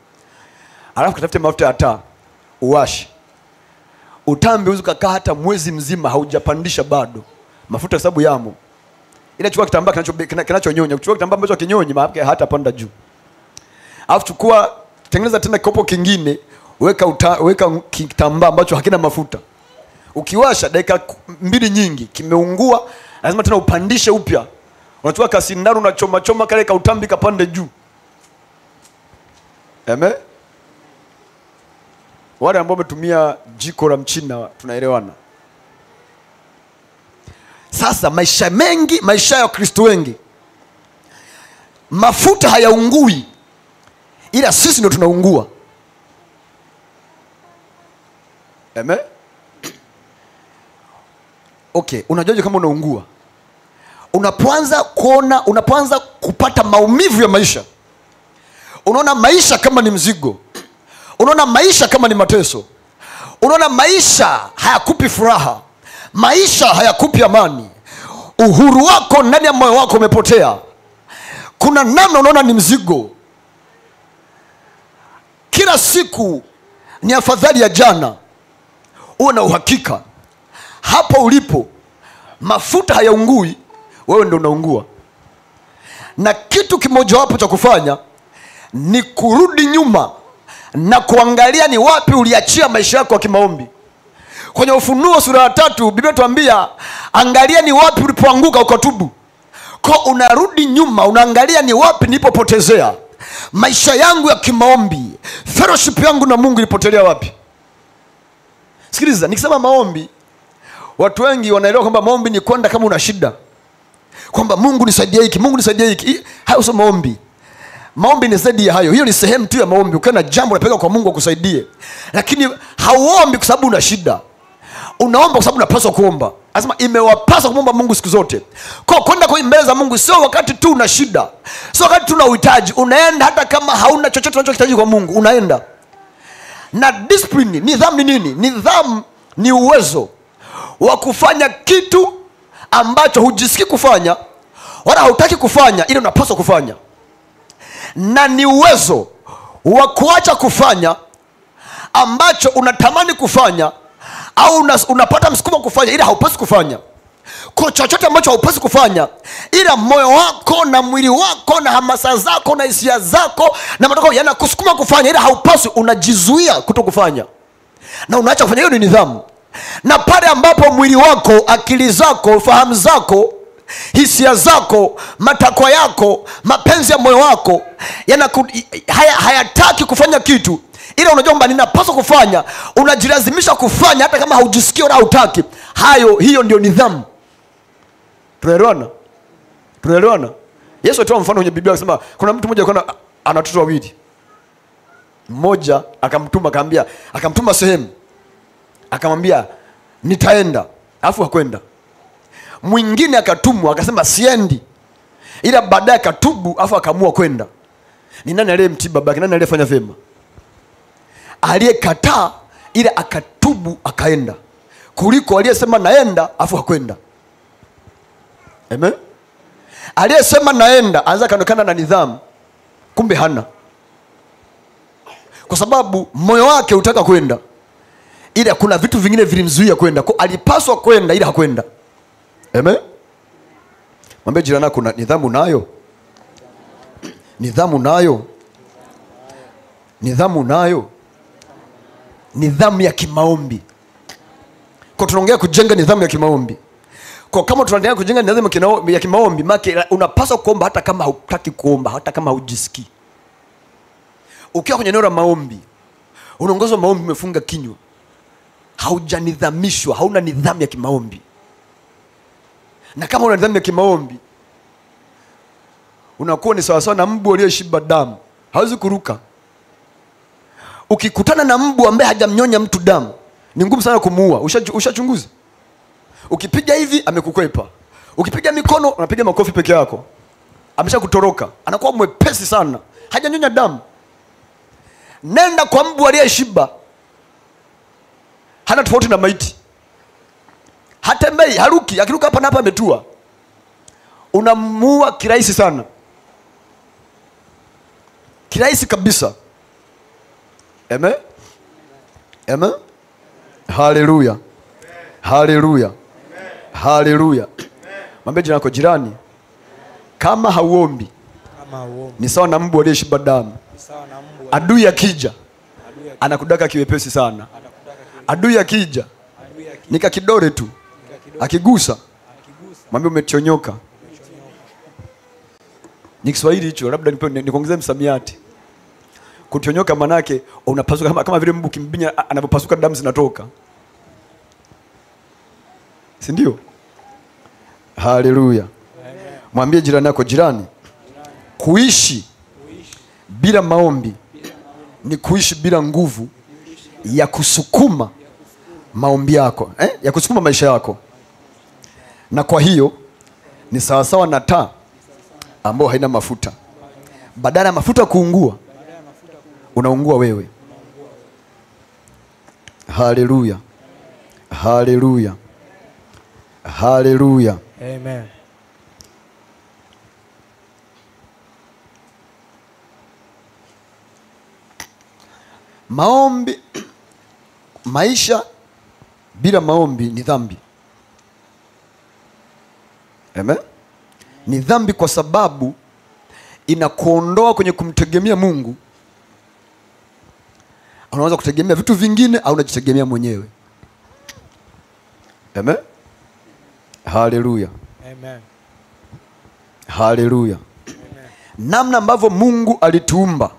alafu katafute mafuta ya taa uwashe. Utambi uzu kakaa hata mwezi mzima haujapandisha bado mafuta, kwa sababu yamo. Ile chukua kitambaa kinachonyonya, chukua kitambaa ambacho kinyonyi maana hata panda juu. Chukua tengeneza tena kopo kingine, weka kitambaa ambacho hakina mafuta. Ukiwasha dakika 2 nyingi kimeungua, lazima tena upandishe upya. Unachukua kasindano unachoma kale ka utambi kapande juu. Amen. Wale ambao wametumia jiko la Mchina tunaelewana. Sasa maisha ya Kristo wengi, mafuta hayaungui, ila sisi ndio tunaungua. Amen. Okay, unajuaje kama unaungua? Unapoanza kupata maumivu ya maisha. Unaona maisha kama ni mzigo. Unaona maisha kama ni mateso. Unaona maisha hayakupi furaha. Maisha hayakupi amani. Uhuru wako ndani ya moyo wako umepotea. Kuna namna unaona ni mzigo. Kila siku ni afadhali ya jana. Uwe na uhakika hapo ulipo mafuta hayaungui, wewe ndio unaungua. Na kitu kimoja wapo cha kufanya ni kurudi nyuma na kuangalia ni wapi uliachia maisha yako ya kimaombi. Kwenye Ufunuo sura ya 3 Biblia tuambia angalia ni wapi ulipoanguka ukatubu. Kwa unarudi nyuma unaangalia ni wapi nilipopotezea maisha yangu ya kimaombi, fellowship yangu na Mungu ilipotelea wapi. Sikiliza, nikisema maombi, watu wengi wanaelewa kwamba maombi ni kwenda kama una shida, kwamba Mungu nisaidie hiki, Mungu nisaidie hiki. Hayo sio maombi. Maombi ni zaidi ya hayo. Hiyo ni sehemu tu ya maombi. Ukiona jambo unapeleka kwa Mungu akusaidie. Lakini hauombi kwa sababu una shida. Unaomba kwa sababu unapaswa kuomba. Anasema imewapasa kuomba Mungu siku zote. Kwa kwenda kwa mbele za Mungu sio wakati tu una shida. Sio wakati tu una uhitaji. Unaenda hata kama hauna chochote unachohitaji kwa Mungu, unaenda. Na discipline, nidhamu ni nini? Nidhamu ni uwezo wa kufanya kitu ambacho hujisikii kufanya wala hautaki kufanya, ili unapaswa kufanya. Na ni uwezo wa kuacha kufanya ambacho unatamani kufanya au unapata msukumo kufanya, ila haupaswi kufanya. Kwa chochote ambacho haupaswi kufanya, ila moyo wako na mwili wako na hamasa zako na hisia zako na matokeo yanakusukuma kufanya, ila haupaswi, unajizuia kutokufanya na unaacha kufanya. Hiyo ni nidhamu. Na pale ambapo mwili wako, akili zako, fahamu zako, hisia zako, matakwa yako, mapenzi ya moyo wako hayataki kufanya kitu, ila unajua kwamba ninapaswa kufanya, unajilazimisha kufanya hata kama haujisikii wala hautaki. Hiyo ndio nidhamu. Tunaelewana? Yesu atoa mfano kwenye Biblia akisema kuna mtu mmoja alikuwa ana watoto wawili. Mmoja akamtuma sehemu. Akamwambia nitaenda, alafu hakwenda. Mwingine akatumwa akasema siendi, ila baadaye akatubu alafu akaamua kwenda. Ni nani aliyemtii babake? Nani aliyefanya vyema? Aliyekataa ila akatubu akaenda, kuliko aliyesema naenda alafu hakwenda. Amen. Aliyesema naenda anaweza kaonekana na nidhamu, kumbe hana, kwa sababu moyo wake utaka kwenda, ila kuna vitu vingine vilimzuia kwenda. Kwa alipaswa kwenda ila hakwenda. Amen. Mwambie jirani yako, nidhamu nayo. Nidhamu nayo. Nidhamu nayo. Nidhamu ya kimaombi. Kwa tunaongea kujenga nidhamu ya kimaombi. Kwa kama tunaendelea kujenga nidhamu ya kimaombi, maana unapaswa kuomba hata kama hutaki kuomba, hata kama hujisikii. Ukiwa kwenye eneo la maombi, unaongozwa maombi, umefunga kinywa, haujanidhamishwa, hauna nidhamu ya kimaombi. Na kama una nidhamu ya kimaombi, unakuwa ni sawa sawa na mbu aliyeshiba damu, hawezi kuruka. Ukikutana na mbu ambaye hajamnyonya mtu damu, ni ngumu sana kumuua. Ushachunguza? Ukipiga hivi amekukwepa, ukipiga mikono unapiga makofi peke yako, ameshakutoroka, anakuwa mwepesi sana, hajanyonya damu. Nenda kwa mbu aliyeshiba, hana tofauti na maiti, hatembei, haruki, akiruka hapa na hapa ametua, unamuua kirahisi sana, kirahisi kabisa. Amen. Amen. Haleluya. Haleluya. Haleluya. Mwambie jirani yako, jirani, kama hauombi ni sawa na mbu aliyeshiba damu. Adui akija anakudaka kiwepesi sana. Adui akija nika kidore tu, akigusa mwambie umechonyoka. Ni Kiswahili hicho, labda nikuongezee msamiati. Kuchonyoka manake unapasuka kama vile mbu kimbinya anapopasuka damu zinatoka. Si ndio? Haleluya. Mwambie jirani yako, jirani, kuishi bila maombi ni kuishi bila nguvu ya kusukuma maombi yako, ya kusukuma maisha yako. Na kwa hiyo ni sawasawa na taa ambayo haina mafuta. Badala ya mafuta kuungua, unaungua wewe. Haleluya. Haleluya. Haleluya. Amen. Maombi, maisha bila maombi ni dhambi. Amen. Ni dhambi kwa sababu inakuondoa kwenye kumtegemea Mungu. Unaweza kutegemea vitu vingine au unajitegemea mwenyewe. Amen. Haleluya. Amen. Haleluya. Namna ambavyo Mungu alituumba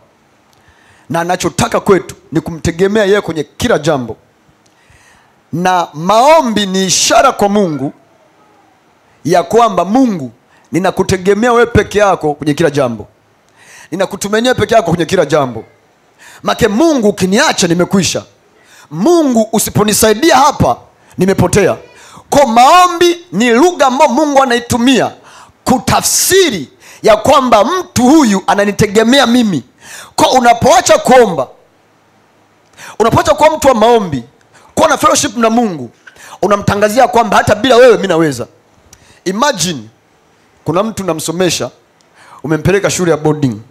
na anachotaka kwetu ni kumtegemea yeye kwenye kila jambo. Na maombi ni ishara kwa Mungu ya kwamba Mungu, ninakutegemea wewe peke yako kwenye kila jambo. Ninakutumainia peke yako kwenye kila jambo. Make Mungu ukiniacha nimekwisha. Mungu usiponisaidia hapa nimepotea. Kwa maombi ni lugha ambayo Mungu anaitumia kutafsiri ya kwamba mtu huyu ananitegemea mimi. Kwa unapoacha kuomba, unapoacha kuwa mtu wa maombi, kuwa na fellowship na Mungu, unamtangazia kwamba hata bila wewe mimi naweza. Imagine kuna mtu namsomesha, umempeleka shule ya boarding,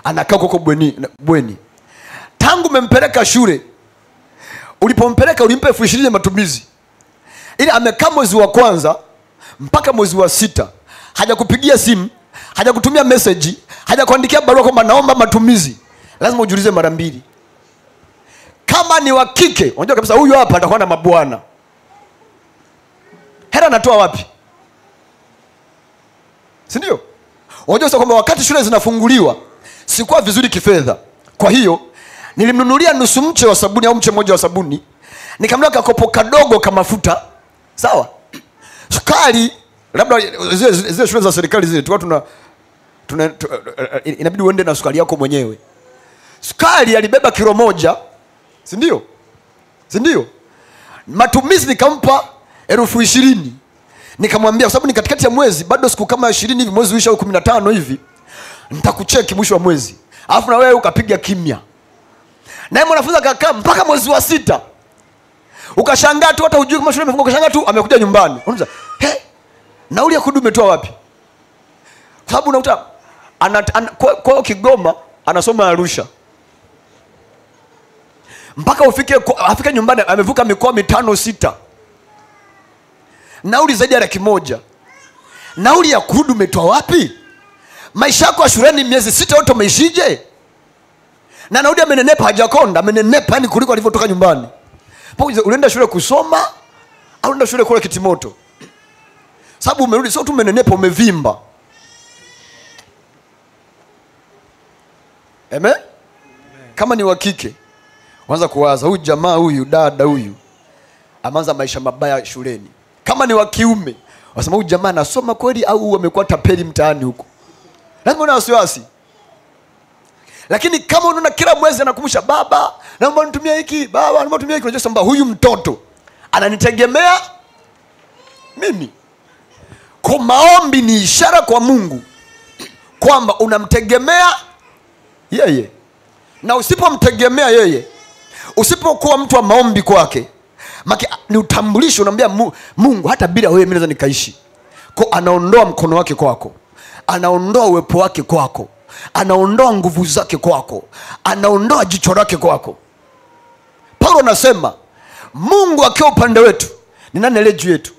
anakaa huko bweni. Tangu umempeleka shule, ulipompeleka ulimpa 20,000 ya matumizi. Ili amekaa mwezi wa kwanza mpaka mwezi wa 6, hajakupigia simu, hajakutumia message, hajakuandikia barua kwamba naomba matumizi. Lazima ujiulize mara mbili. Kama ni wa kike, unajua kabisa huyu hapa atakuwa na mabwana. Hela anatoa wapi? Si ndio? Unajua kwamba wakati shule zinafunguliwa sikuwa vizuri kifedha. Kwa hiyo nilimnunulia nusu mche wa sabuni au mche mmoja wa sabuni. Nikamnunulia kakopo kadogo kama mafuta. Sawa? Sukari, labda zile shule za serikali zile tulikuwa inabidi uende na sukari yako mwenyewe. Sukari alibeba kilo 1. Si ndio? Si ndio? Matumizi nikampa 20,000. Nikamwambia kwa sababu ni katikati ya mwezi, bado siku kama 20 hivi, mwezi uisha 15 hivi, nitakucheki mwisho wa mwezi. Alafu na wewe ukapiga kimya. Na yeye mwanafunzi akakaa mpaka mwezi wa 6. Ukashangaa tu, hata hujui kama shule imefunga, ukashangaa tu amekuja nyumbani. Unauliza, nauli ya kudu umetoa wapi? Kwa sababu unakuta kwa Kigoma anasoma Arusha. Mpaka afike nyumbani amevuka mikoa 5-6. Nauli zaidi ya 100,000. Nauli ya kudu umetoa wapi? Maisha yako ya shuleni miezi 6 yote umeishije? Na nauli amenenepa, hajakonda, amenenepa yani kuliko alivyotoka nyumbani. Ulienda shule kusoma au ulienda shule kula kitimoto? Sababu umerudi sio tu umenenepa, umevimba. Amen? Kama ni wa kike, waanza kuwaza huyu jamaa, huyu dada, huyu ameanza maisha mabaya shuleni. Kama ni wa kiume, wasema huyu jamaa anasoma kweli au amekuwa tapeli mtaani huko. Lazima una wasiwasi. Lakini kama unaona kila mwezi anakumbusha, baba naomba nitumie hiki, baba naomba nitumie hiki, unajua kwamba huyu mtoto ananitegemea mimi. Kwa maombi ni ishara kwa Mungu kwamba unamtegemea yeye. Na usipomtegemea yeye, usipokuwa mtu wa maombi kwake, ni utambulisho, unamwambia Mungu hata bila wewe mimi naweza nikaishi. Kwa anaondoa mkono wake kwako, anaondoa uwepo wake kwako, anaondoa nguvu zake kwako, anaondoa jicho lake kwako. Paulo anasema Mungu akiwa upande wetu, ni nani aliye juu yetu?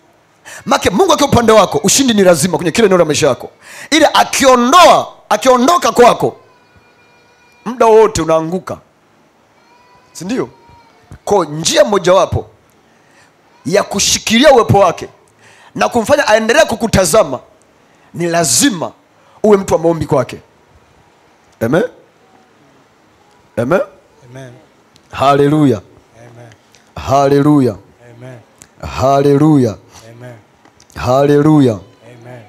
Mungu akiwa upande wako, ushindi ni lazima kwenye kile eneo la maisha yako. Ile akiondoka kwako, muda wote unaanguka. Si ndio? Kwa njia mojawapo ya kushikilia uwepo wake na kumfanya aendelee kukutazama, ni lazima uwe mtu wa maombi kwake. Amen? Amen? Amen. Hallelujah. Amen. Hallelujah. Amen. Hallelujah. Amen. Hallelujah. Amen.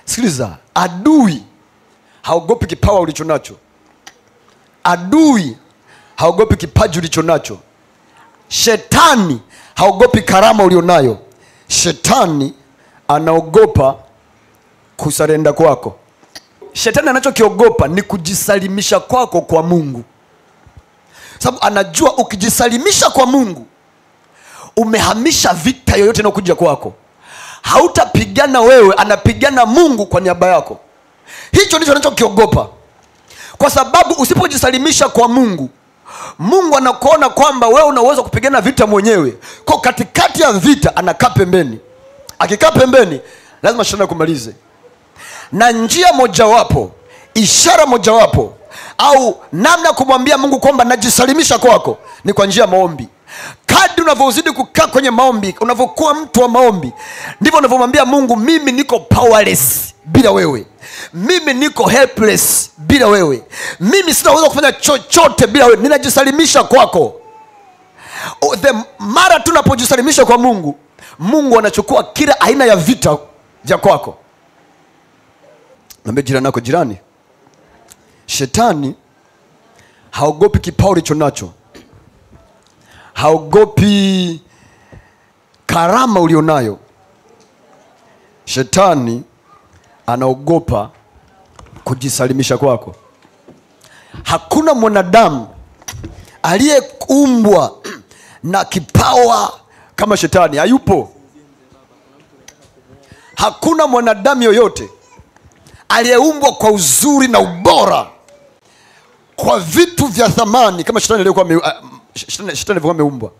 Sikiliza, adui haogopi kipawa ulicho nacho. Adui haogopi kipaji ulicho nacho. Shetani haogopi karama ulionayo. Shetani anaogopa kusarenda kwako. Shetani anachokiogopa ni kujisalimisha kwako kwa Mungu. Sababu anajua ukijisalimisha kwa Mungu, umehamisha vita yoyote inayokuja kwako. Hautapigana wewe, anapigana Mungu kwa niaba yako. Hicho ndicho anachokiogopa. Kwa sababu usipojisalimisha kwa Mungu, Mungu anakuona kwamba wewe una uwezo kupigana vita mwenyewe. Kwa katikati ya vita anakaa pembeni. Akikaa pembeni, lazima shetani kumalize. Na njia mojawapo, ishara mojawapo, au namna kumwambia Mungu kwamba najisalimisha kwako, ni kwa njia ya maombi. Kadri unavyozidi kukaa kwenye maombi, unavyokuwa mtu wa maombi, ndivyo unavyomwambia Mungu, mimi niko powerless bila wewe. Mimi niko helpless bila wewe. Mimi sina uwezo kufanya chochote bila wewe. Ninajisalimisha kwako. Mara tunapojisalimisha kwa Mungu, Mungu anachukua kila aina ya vita vya kwako. Naambia jirani yako, jirani, shetani haogopi kipawa ulicho nacho. Haogopi karama ulionayo. Shetani anaogopa kujisalimisha kwako. Hakuna mwanadamu aliyeumbwa na kipawa kama shetani. Hayupo. Hakuna mwanadamu yoyote aliyeumbwa kwa uzuri na ubora, kwa vitu vya thamani kama shetani aliyekuwa shetani alivyokuwa ameumbwa.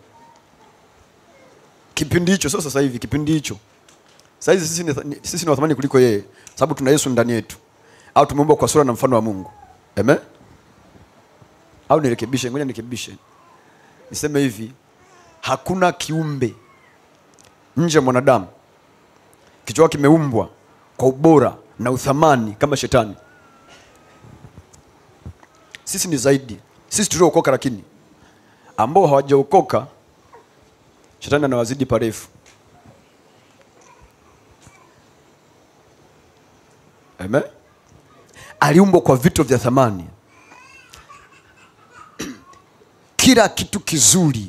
Kipindi hicho, sio sasa hivi, kipindi hicho. Sasa hizi sisi ni wathamani kuliko yeye, sababu tuna Yesu ndani yetu. Au tumeumbwa kwa sura na mfano wa Mungu. Amen? Au nirekebishe, ngoja nirekebishe. Niseme hivi, hakuna kiumbe nje ya mwanadamu kichwa kimeumbwa kwa ubora na uthamani kama shetani. Sisi ni zaidi. Sisi tuliokoka, lakini ambao hawajaokoka, shetani anawazidi parefu. Amen? Aliumbwa kwa vitu vya thamani. kila kitu kizuri,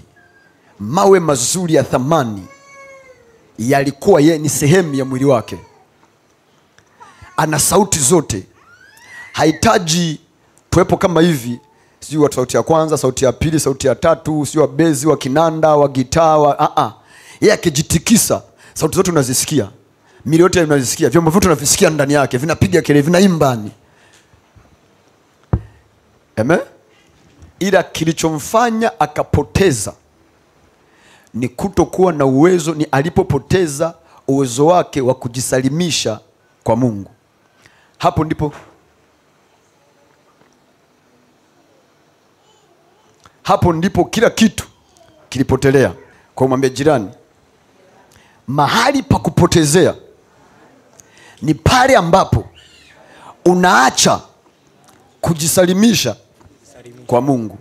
mawe mazuri ya thamani yalikuwa ni sehemu ya mwili wake. Ana sauti zote, hahitaji tuwepo kama hivi, sijui wa sauti ya kwanza, sauti ya pili, sauti ya tatu, sijui wa bezi, wa kinanda, wa gitaa, yeye akijitikisa sauti zote unazisikia, mili yote unazisikia, vyombo vyote unavisikia ndani yake, vinapiga kelele, vinaimbani. Amen. Ila kilichomfanya akapoteza ni kutokuwa na uwezo, ni alipopoteza uwezo wake wa kujisalimisha kwa Mungu. Hapo ndipo kila kitu kilipotelea. Kwa mwambie jirani, mahali pa kupotezea ni pale ambapo unaacha kujisalimisha kwa Mungu.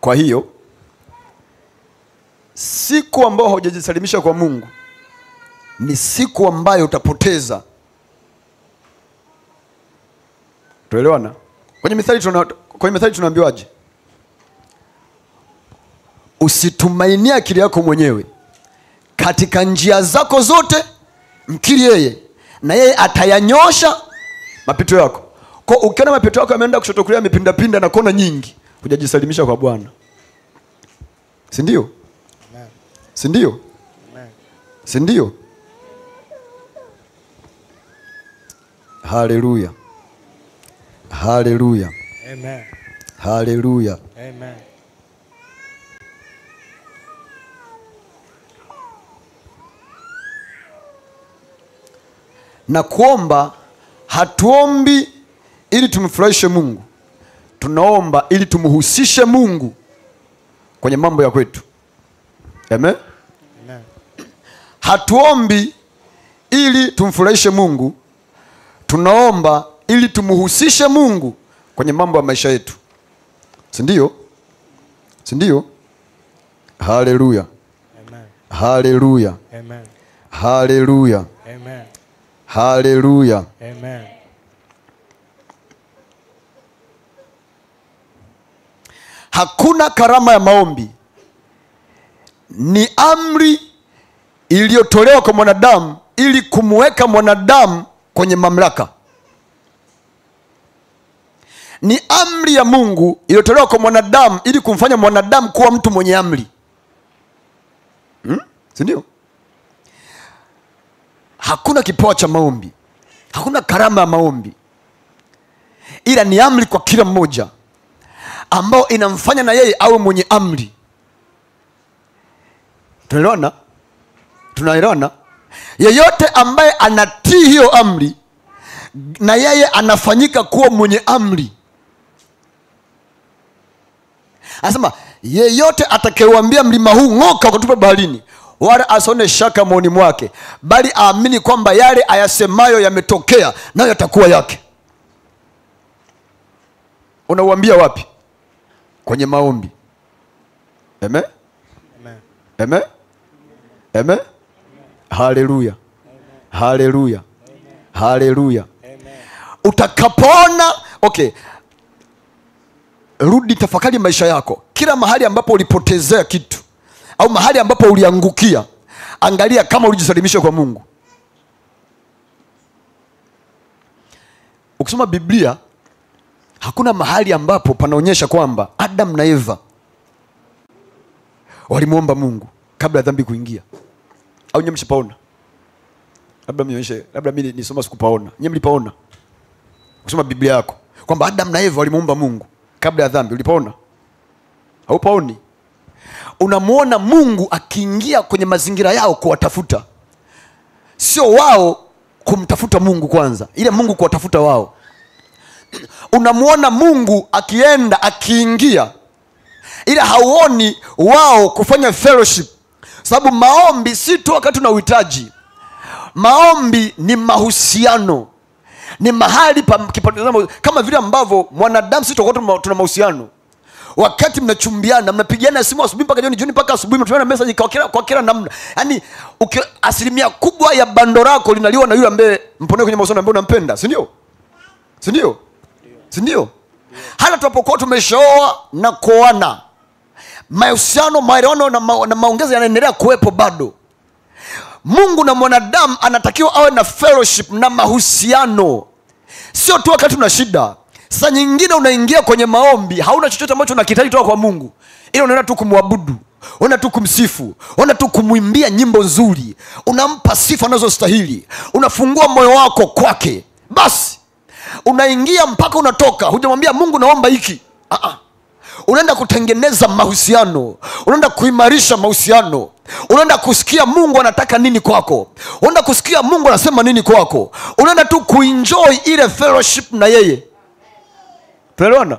Kwa hiyo siku ambayo hujajisalimisha kwa Mungu ni siku ambayo utapoteza. Tuelewana? Kwenye mithali tunaambiwaje? Usitumainie akili yako mwenyewe, katika njia zako zote mkiri yeye, na yeye atayanyosha mapito yako. Kwa ukiona mapito yako yameenda kushoto kulia, yamepinda pinda na kona nyingi, hujajisalimisha kwa Bwana. Si ndio? Si ndio? Si ndio? Haleluya. Haleluya. Amen. Haleluya. Amen. Na kuomba, hatuombi ili tumfurahishe Mungu, tunaomba ili tumhusishe Mungu kwenye mambo ya kwetu. Amen. Amen. Hatuombi ili tumfurahishe Mungu, tunaomba ili tumhusishe Mungu kwenye mambo ya maisha yetu. Si ndio? Si ndio? Haleluya. Amen. Haleluya. Amen. Haleluya. Amen. Haleluya. Amen. Hakuna karama ya maombi. Ni amri iliyotolewa kwa mwanadamu ili kumweka mwanadamu kwenye mamlaka. Ni amri ya Mungu iliyotolewa kwa mwanadamu ili kumfanya mwanadamu kuwa mtu mwenye amri. Si ndio? Hakuna kipawa cha maombi, hakuna karama ya maombi, ila ni amri kwa kila mmoja ambao inamfanya na yeye awe mwenye amri. Tunaelewana? Tunaelewana? Yeyote ambaye anatii hiyo amri, na yeye anafanyika kuwa mwenye amri. Anasema yeyote atakayeuambia mlima huu ng'oka ukatupe baharini, wala asione shaka moyoni mwake, bali aamini kwamba yale ayasemayo yametokea, nayo yatakuwa yake. Unauambia wapi? Kwenye maombi. Amen. Amen. Amen. Amen. Haleluya. Haleluya. Haleluya. Utakapoona, rudi tafakari maisha yako. Kila mahali ambapo ulipotezea kitu au mahali ambapo uliangukia, angalia kama ulijisalimisha kwa Mungu. Ukisoma Biblia, hakuna mahali ambapo panaonyesha kwamba Adam na Eva walimuomba Mungu kabla ya dhambi kuingia. Au nyinyi mshapaona? Labda mimi nisoma sikupaona. Nyinyi mlipaona? Ukisoma Biblia yako kwamba Adam na Eva walimuomba Mungu kabla ya dhambi, ulipaona? Haupaoni? Unamuona Mungu akiingia kwenye mazingira yao kuwatafuta, sio wao kumtafuta Mungu kwanza, ile Mungu kuwatafuta wao. Unamuona Mungu akiingia, ila hauoni wao kufanya fellowship. Sababu maombi si tu wakati una uhitaji. Maombi ni mahusiano, ni mahali pa kipatana, kama vile ambavyo mwanadamu sisi tuna mahusiano. Wakati mnachumbiana, mnapigiana simu asubuhi mpaka jioni, jioni mpaka asubuhi, mnatumiana message kwa kila namna. Yaani asilimia kubwa ya bando lako linaliwa na yule ambaye mpone kwenye mahusiano ambaye unampenda, si ndio? Si ndio? Si ndio? Hata tunapokuwa tumeshaoa na kuoana, mahusiano, maelewano na maongezi yanaendelea kuwepo bado. Mungu na mwanadamu anatakiwa awe na fellowship na mahusiano, sio tu wakati una shida. Sasa nyingine unaingia kwenye maombi, hauna chochote ambacho unakihitaji toka kwa Mungu, ila unaenda tu kumwabudu, unaenda tu kumsifu, unaenda tu kumwimbia nyimbo nzuri, unampa sifa anazostahili, unafungua moyo wako kwake, basi unaingia mpaka unatoka, hujamwambia Mungu naomba hiki. Unaenda kutengeneza mahusiano, unaenda kuimarisha mahusiano, unaenda kusikia Mungu anataka nini kwako, unaenda kusikia Mungu anasema nini kwako, unaenda tu kuenjoy ile fellowship na yeye. Tunaelewana?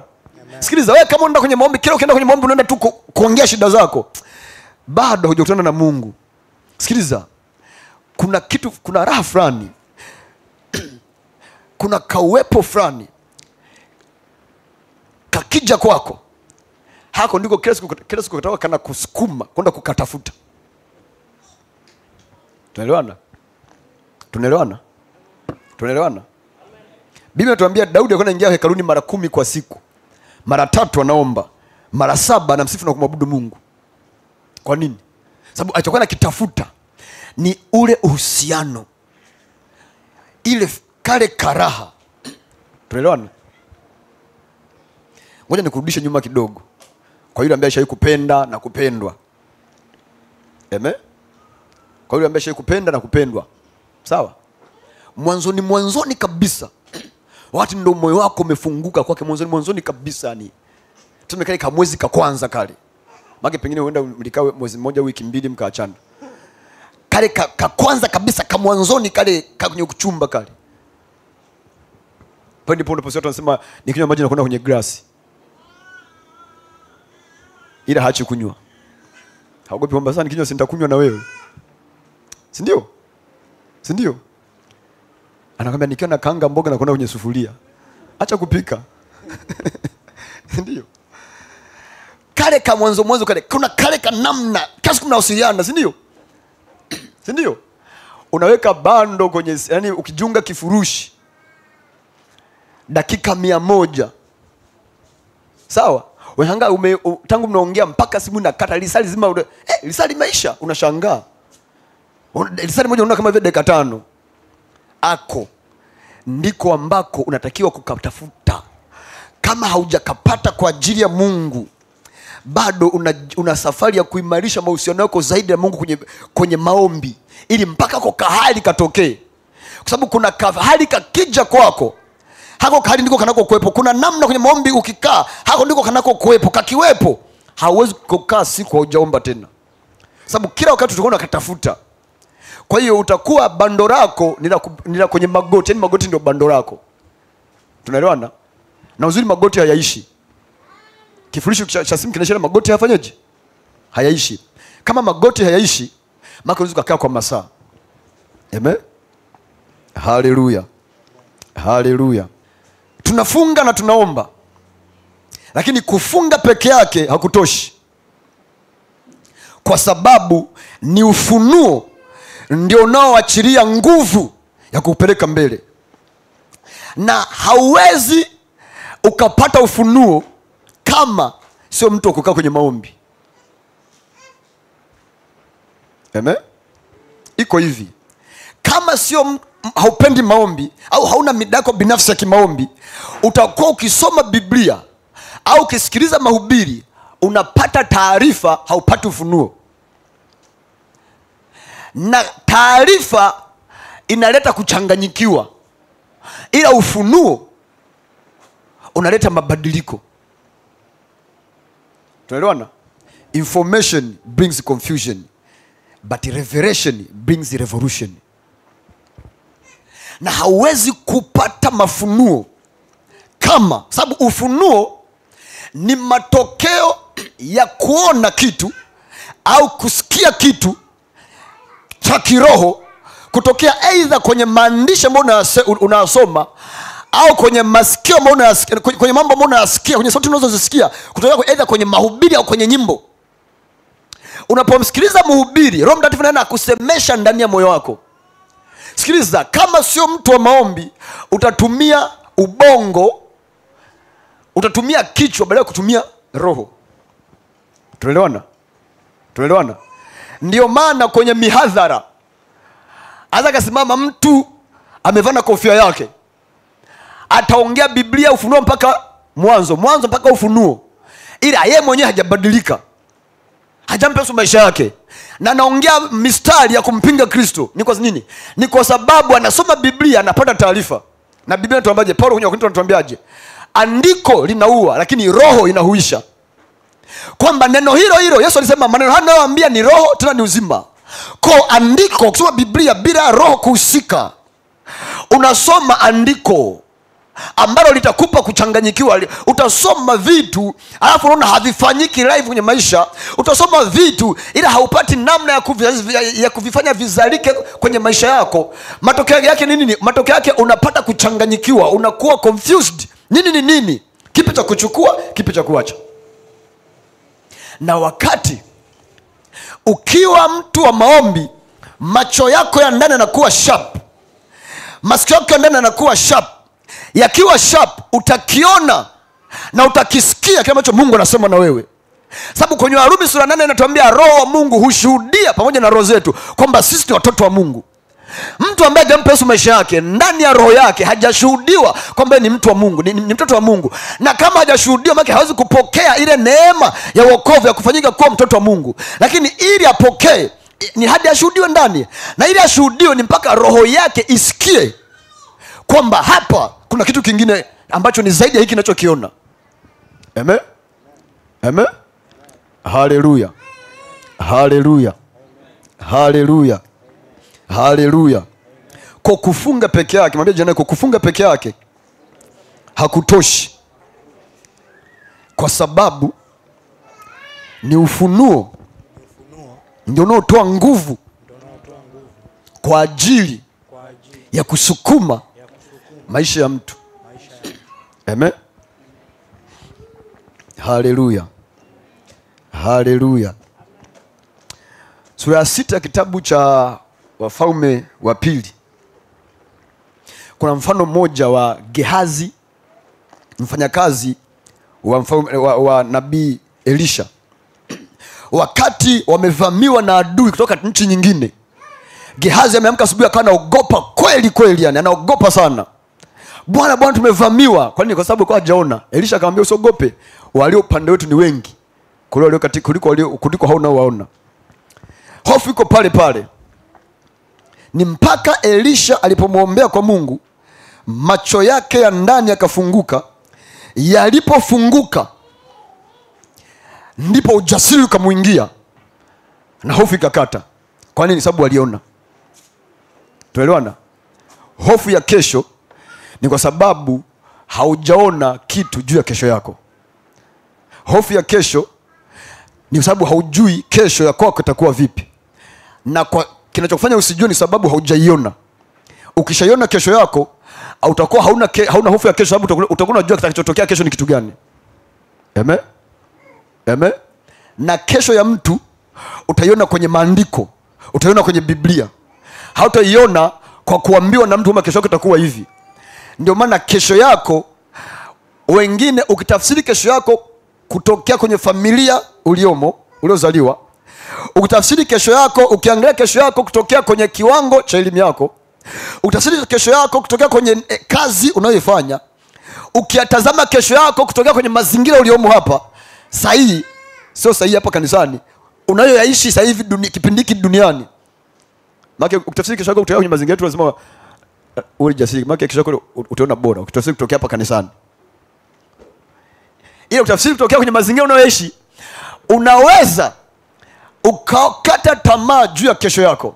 Sikiliza, wewe kama unaenda kwenye maombi, kila ukienda kwenye maombi unaenda tu kuongea shida zako, bado hujakutana na Mungu. Sikiliza, kuna kitu, kuna raha fulani kuna kauwepo fulani kakija kwako, hako ndiko kila siku kutaka kana kusukuma kwenda kukatafuta. Tunaelewana? Biblia inatuambia Daudi alikuwa anaingia hekaluni mara 10 kwa siku, mara 3 anaomba, mara 7 anamsifu na kumwabudu Mungu. Kwa nini? Sababu alichokuwa anakitafuta ni ule uhusiano, ile kale karaha. Tunaelewana? Ngoja nikurudishe nyuma kidogo, kwa yule ambaye ashawahi kupenda na kupendwa. Amen? Kwa yule ambaye ashawahi kupenda na kupendwa. Sawa? Mwanzoni kabisa, wakati ndo moyo wako umefunguka kwake, mwanzoni kabisa, ni tuseme kale kama mwezi ka kwanza kale. Mage pengine uenda mlikaa mwezi mmoja, wiki 2 mkaachana. Kale ka kwanza kabisa, kama mwanzoni kale kwenye kuchumba kale. Pende ponde posi watu wanasema nikinywa maji na kwenda kwenye glasi. Ila haachi kunywa. Haogopi kwamba sasa nikinywa sitakunywa na wewe. Si ndio? Anakwambia nikiwa na kanga mboga na kwenda kwenye sufuria, acha kupika. Ndio. Kale ka mwanzo kale, kuna kale ka namna kasi kunawasiliana, si ndio? Unaweka bando kwenye, yani ukijiunga kifurushi dakika 100. Sawa? Unahanga tangu mnaongea mpaka simu inakata, lisali zima lisali maisha, unashangaa. Lisali moja unaona kama vile dakika 5. Ako ndiko ambako unatakiwa kukatafuta. Kama haujakapata kwa ajili ya Mungu, bado una safari ya kuimarisha mahusiano yako zaidi ya Mungu kwenye maombi, ili mpaka kwa kahali katokee. Kwa sababu kuna kahali kakija kwako, hako kahali ndiko kanako kuwepo. Kuna namna kwenye maombi ukikaa, hako ndiko kanako kuwepo. Kakiwepo, hauwezi kukaa siku haujaomba tena, sababu kila wakati utakuwa unakatafuta. Kwa hiyo utakuwa bando lako nila kwenye magoti, yani magoti ndio bando lako. Tunaelewana? Na uzuri magoti hayaishi. Kifurushi cha simu kinaisha, magoti hayafanyaje? Hayaishi. Kama magoti hayaishi, maka unaweza kukaa kwa masaa. Amen? Haleluya. Tunafunga na tunaomba, lakini kufunga peke yake hakutoshi, kwa sababu ni ufunuo ndio unaoachilia nguvu ya kupeleka mbele, na hauwezi ukapata ufunuo kama sio mtu wa kukaa kwenye maombi. Amen? Iko hivi, kama sio haupendi maombi au hauna midako binafsi ya kimaombi, utakuwa ukisoma Biblia au ukisikiliza mahubiri unapata taarifa, haupati ufunuo. Na taarifa inaleta kuchanganyikiwa, ila ufunuo unaleta mabadiliko. Tunaelewana? Information brings confusion, but revelation brings revolution. Na hauwezi kupata mafunuo kama, sababu ufunuo ni matokeo ya kuona kitu au kusikia kitu cha kiroho kutokea aidha kwenye maandishi ambayo unasoma, au kwenye masikio ambayo unasikia, kwenye mambo ambayo unasikia, kwenye sauti unazozisikia, kutokea aidha kwenye mahubiri au kwenye nyimbo. Unapomsikiliza mhubiri, Roho Mtakatifu anaenda kusemesha ndani ya moyo wako. Sikiliza, kama sio mtu wa maombi, utatumia ubongo utatumia kichwa badala ya kutumia roho. Tunaelewana? Ndio maana kwenye mihadhara hata kasimama mtu amevaa na kofia yake, ataongea Biblia Ufunuo mpaka mwanzo mpaka Ufunuo, ila yeye mwenyewe hajabadilika, hajampa Yesu maisha yake, na anaongea mistari ya kumpinga Kristo. Ni kwa nini? Ni kwa sababu anasoma Biblia, anapata taarifa. Na Biblia inatuambiaje? Paulo kwenye Wakorintho anatuambiaje? Andiko linaua lakini roho inahuisha. Kwamba neno hilo Yesu alisema maneno haya ninayowaambia ni roho tena ni uzima. Kwa andiko, kusoma Biblia bila roho kuhusika, unasoma andiko ambalo litakupa kuchanganyikiwa. Utasoma vitu alafu unaona havifanyiki live kwenye maisha. Utasoma vitu ila haupati namna ya kuvifanya vizalike kwenye maisha yako. Matokeo yake nini? Matokeo yake unapata kuchanganyikiwa, unakuwa confused. Nini? Kipi cha kuchukua, kipi cha kuacha? Na wakati ukiwa mtu wa maombi, macho yako ya ndani yanakuwa sharp, masikio yako ya ndani yanakuwa sharp. Yakiwa sharp, utakiona na utakisikia kile ambacho Mungu anasema na wewe. Sababu kwenye Warumi sura 8 inatuambia roho wa Mungu hushuhudia pamoja na roho zetu kwamba sisi ni watoto wa Mungu. Mtu ambaye hajampa Yesu maisha yake, ndani ya roho yake hajashuhudiwa kwamba ni mtu wa Mungu, ni mtoto wa Mungu. Na kama hajashuhudiwa, maana hawezi kupokea ile neema ya wokovu ya kufanyika kuwa mtoto wa Mungu. Lakini ili apokee ni hadi ashuhudiwe ndani, na ili ashuhudiwe ni mpaka roho yake isikie kwamba hapa kuna kitu kingine ambacho ni zaidi ya hiki ninachokiona. Amen. Haleluya. Kwa kufunga peke yake, mwambie jirani, kwa kufunga peke yake hakutoshi, kwa sababu ni ufunuo ndio unaotoa nguvu kwa ajili ya kusukuma maisha ya mtu. Amen. Haleluya. Sura ya 6 ya kitabu cha Wafalme wa Pili, kuna mfano mmoja wa Gehazi, mfanyakazi wa nabii Elisha. Wakati wamevamiwa na adui kutoka nchi nyingine, Gehazi ameamka asubuhi akawa anaogopa kweli, yani anaogopa sana. Bwana tumevamiwa. Kwa nini? Kwa sababu kwa hajaona. Elisha akamwambia usiogope, walio upande wetu ni wengi kuliko hao unaowaona. Hofu iko pale. Ni mpaka Elisha alipomwombea kwa Mungu, macho yake ya ndani yakafunguka. Yalipofunguka ndipo ujasiri ukamuingia na hofu ikakata. Kwa nini? Sababu aliona. Tuelewana? Hofu ya kesho ni kwa sababu haujaona kitu juu ya kesho yako. Hofu ya kesho ni kwa sababu haujui kesho ya kwako itakuwa vipi. Na kwa kinachokufanya usijue ni sababu haujaiona. Ukishaiona kesho yako, utakuwa hauna hofu ya kesho, sababu utakuwa unajua kitakachotokea kesho ni kitu gani. Amen. Na kesho ya mtu utaiona kwenye maandiko, utaiona kwenye Biblia. Hautaiona kwa kuambiwa na mtu kama kesho yako itakuwa hivi. Ndio maana kesho yako, wengine ukitafsiri kesho yako kutokea kwenye familia uliozaliwa, ukitafsiri kesho yako, ukiangalia kesho yako kutokea kwenye kiwango cha elimu yako, ukitafsiri kesho yako kutokea kwenye kazi unayoifanya, ukiatazama kesho yako kutokea kwenye mazingira uliomo hapa sahihi, sio sahihi hapa kanisani, unayoyaishi sasa hivi kipindi hiki duniani. Maana ukitafsiri kesho yako kutokea kwenye mazingira yetu lazima uwe jasiri. Maana kesho yako utaona bora ukitafsiri kutokea hapa kanisani. Ile utafsiri kutokea kwenye mazingira unayoishi, unaweza ukakata tamaa juu ya kesho yako.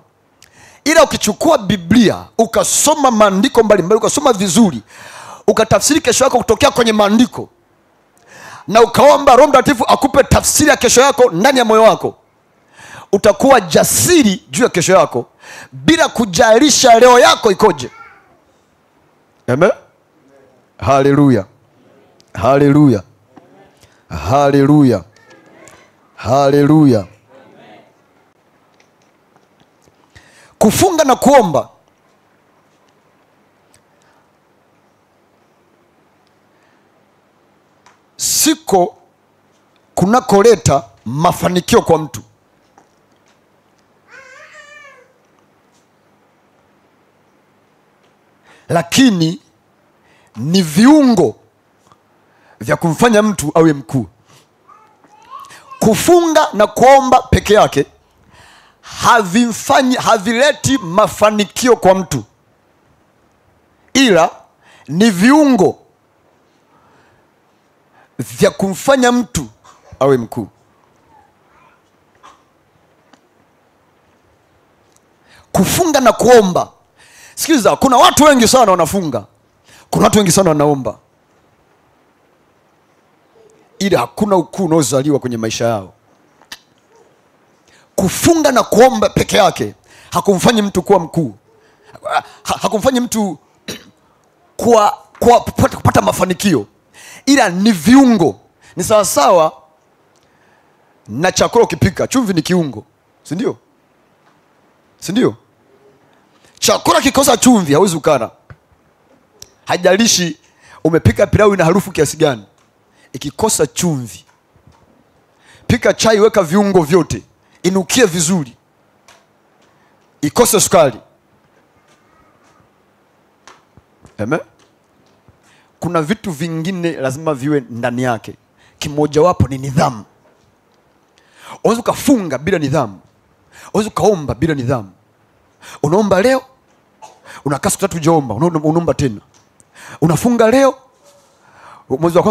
Ila ukichukua Biblia, ukasoma maandiko mbalimbali, ukasoma vizuri, ukatafsiri kesho yako kutokea kwenye maandiko, na ukaomba Roho Mtakatifu akupe tafsiri ya kesho yako ndani ya moyo wako, utakuwa jasiri juu ya kesho yako bila kujalisha leo yako ikoje. Amen. Haleluya. Kufunga na kuomba ndiko kunakoleta mafanikio kwa mtu. Lakini ni viungo vya kumfanya mtu awe mkuu. Kufunga na kuomba peke yake havileti mafanikio kwa mtu, ila ni viungo vya kumfanya mtu awe mkuu. Kufunga na kuomba. Sikiliza, kuna watu wengi sana wanafunga, kuna watu wengi sana wanaomba, ila hakuna ukuu unaozaliwa kwenye maisha yao. Kufunga na kuomba peke yake hakumfanyi mtu kuwa mkuu, hakumfanyi mtu kupata mafanikio, ila ni viungo. Ni sawasawa na chakula ukipika, chumvi ni kiungo, si ndio? Si ndio? Chakula kikosa chumvi hauwezi ukala. Haijalishi umepika pilau ina harufu kiasi gani, ikikosa chumvi. Pika chai, weka viungo vyote, inukie vizuri, ikose sukari. Amen. Kuna vitu vingine lazima viwe ndani yake. Kimoja wapo ni nidhamu. Unaweza ukafunga bila nidhamu, unaweza ukaomba bila nidhamu. Unaomba leo, unakaa siku 3 hujaomba, unaomba tena. Unafunga leo, mwezi wa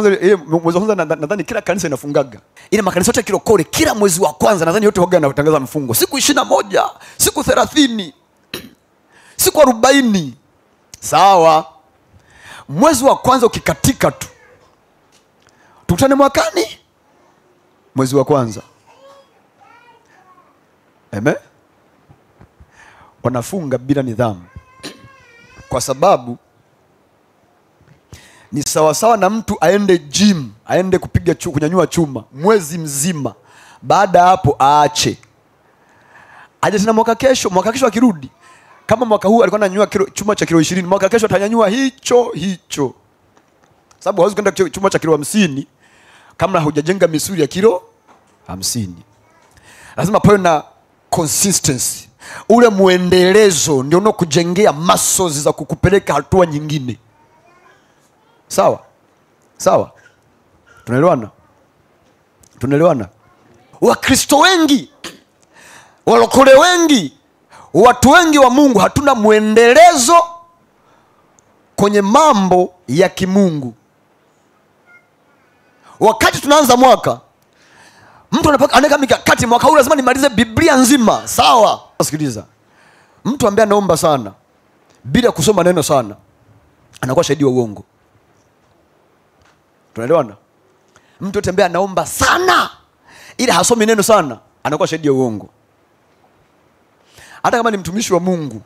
kwanza nadhani kila kanisa inafungaga. Ina makanisa yote kirokole kila mwezi wa kwanza nadhani yote huaga natangaza mfungo. Siku 21, siku 30, siku 40. Sawa. Mwezi wa kwanza ukikatika tu, tukutane mwakani mwezi wa kwanza. Amen. Wanafunga bila nidhamu, kwa sababu ni sawasawa na mtu aende gym, aende kupiga kunyanyua chuma mwezi mzima, baada ya hapo aache, aje tena mwaka kesho akirudi. Kama mwaka huu alikuwa ananyanyua chuma cha kilo 20, mwaka kesho atanyanyua hicho. Sababu hauwezi kwenda chuma cha kilo 50 kama hujajenga misuli ya kilo 50. Lazima pawe na consistency. Ule muendelezo ndio unakujengea muscles za kukupeleka hatua nyingine. Sawa? Sawa? Tunaelewana? Wakristo wengi, walokole wengi, watu wengi wa Mungu hatuna muendelezo kwenye mambo ya kimungu. Wakati tunaanza mwaka, mtu anaweka mikakati, mwaka huu lazima nimalize Biblia nzima. Sawa? Sikiliza. Mtu ambaye anaomba sana bila kusoma neno sana anakuwa shahidi wa uongo. Tunaelewana? Mtu yote ambaye anaomba sana ila hasomi neno sana anakuwa shahidi wa uongo. Hata kama ni mtumishi wa Mungu,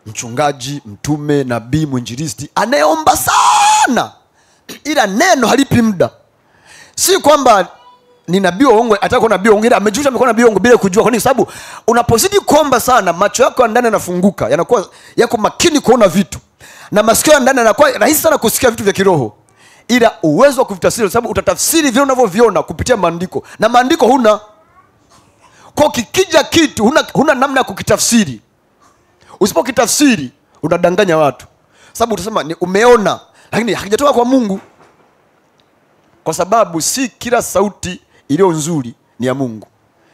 mchungaji, mtume, nabii, mwinjilisti, anayeomba sana ila neno halipi muda. Si kwamba ni nabii wa uongo, atakuwa nabii wa uongo, ila amejuta amekuwa nabii wa uongo bila kujua. Kwa sababu unapozidi kuomba sana, macho yako ya ndani yanafunguka, yanakuwa yako makini kuona vitu, na masikio ya ndani yanakuwa rahisi sana kusikia vitu vya kiroho, ila uwezo wa kuvitafsiri, sababu utatafsiri vile unavyoviona kupitia maandiko, na maandiko huna. Kwa kikija kitu huna namna ya kukitafsiri. Usipokitafsiri unadanganya watu, sababu utasema ni umeona, lakini hakijatoka kwa Mungu. Kwa sababu si kila sauti iliyo nzuri ni ya Mungu.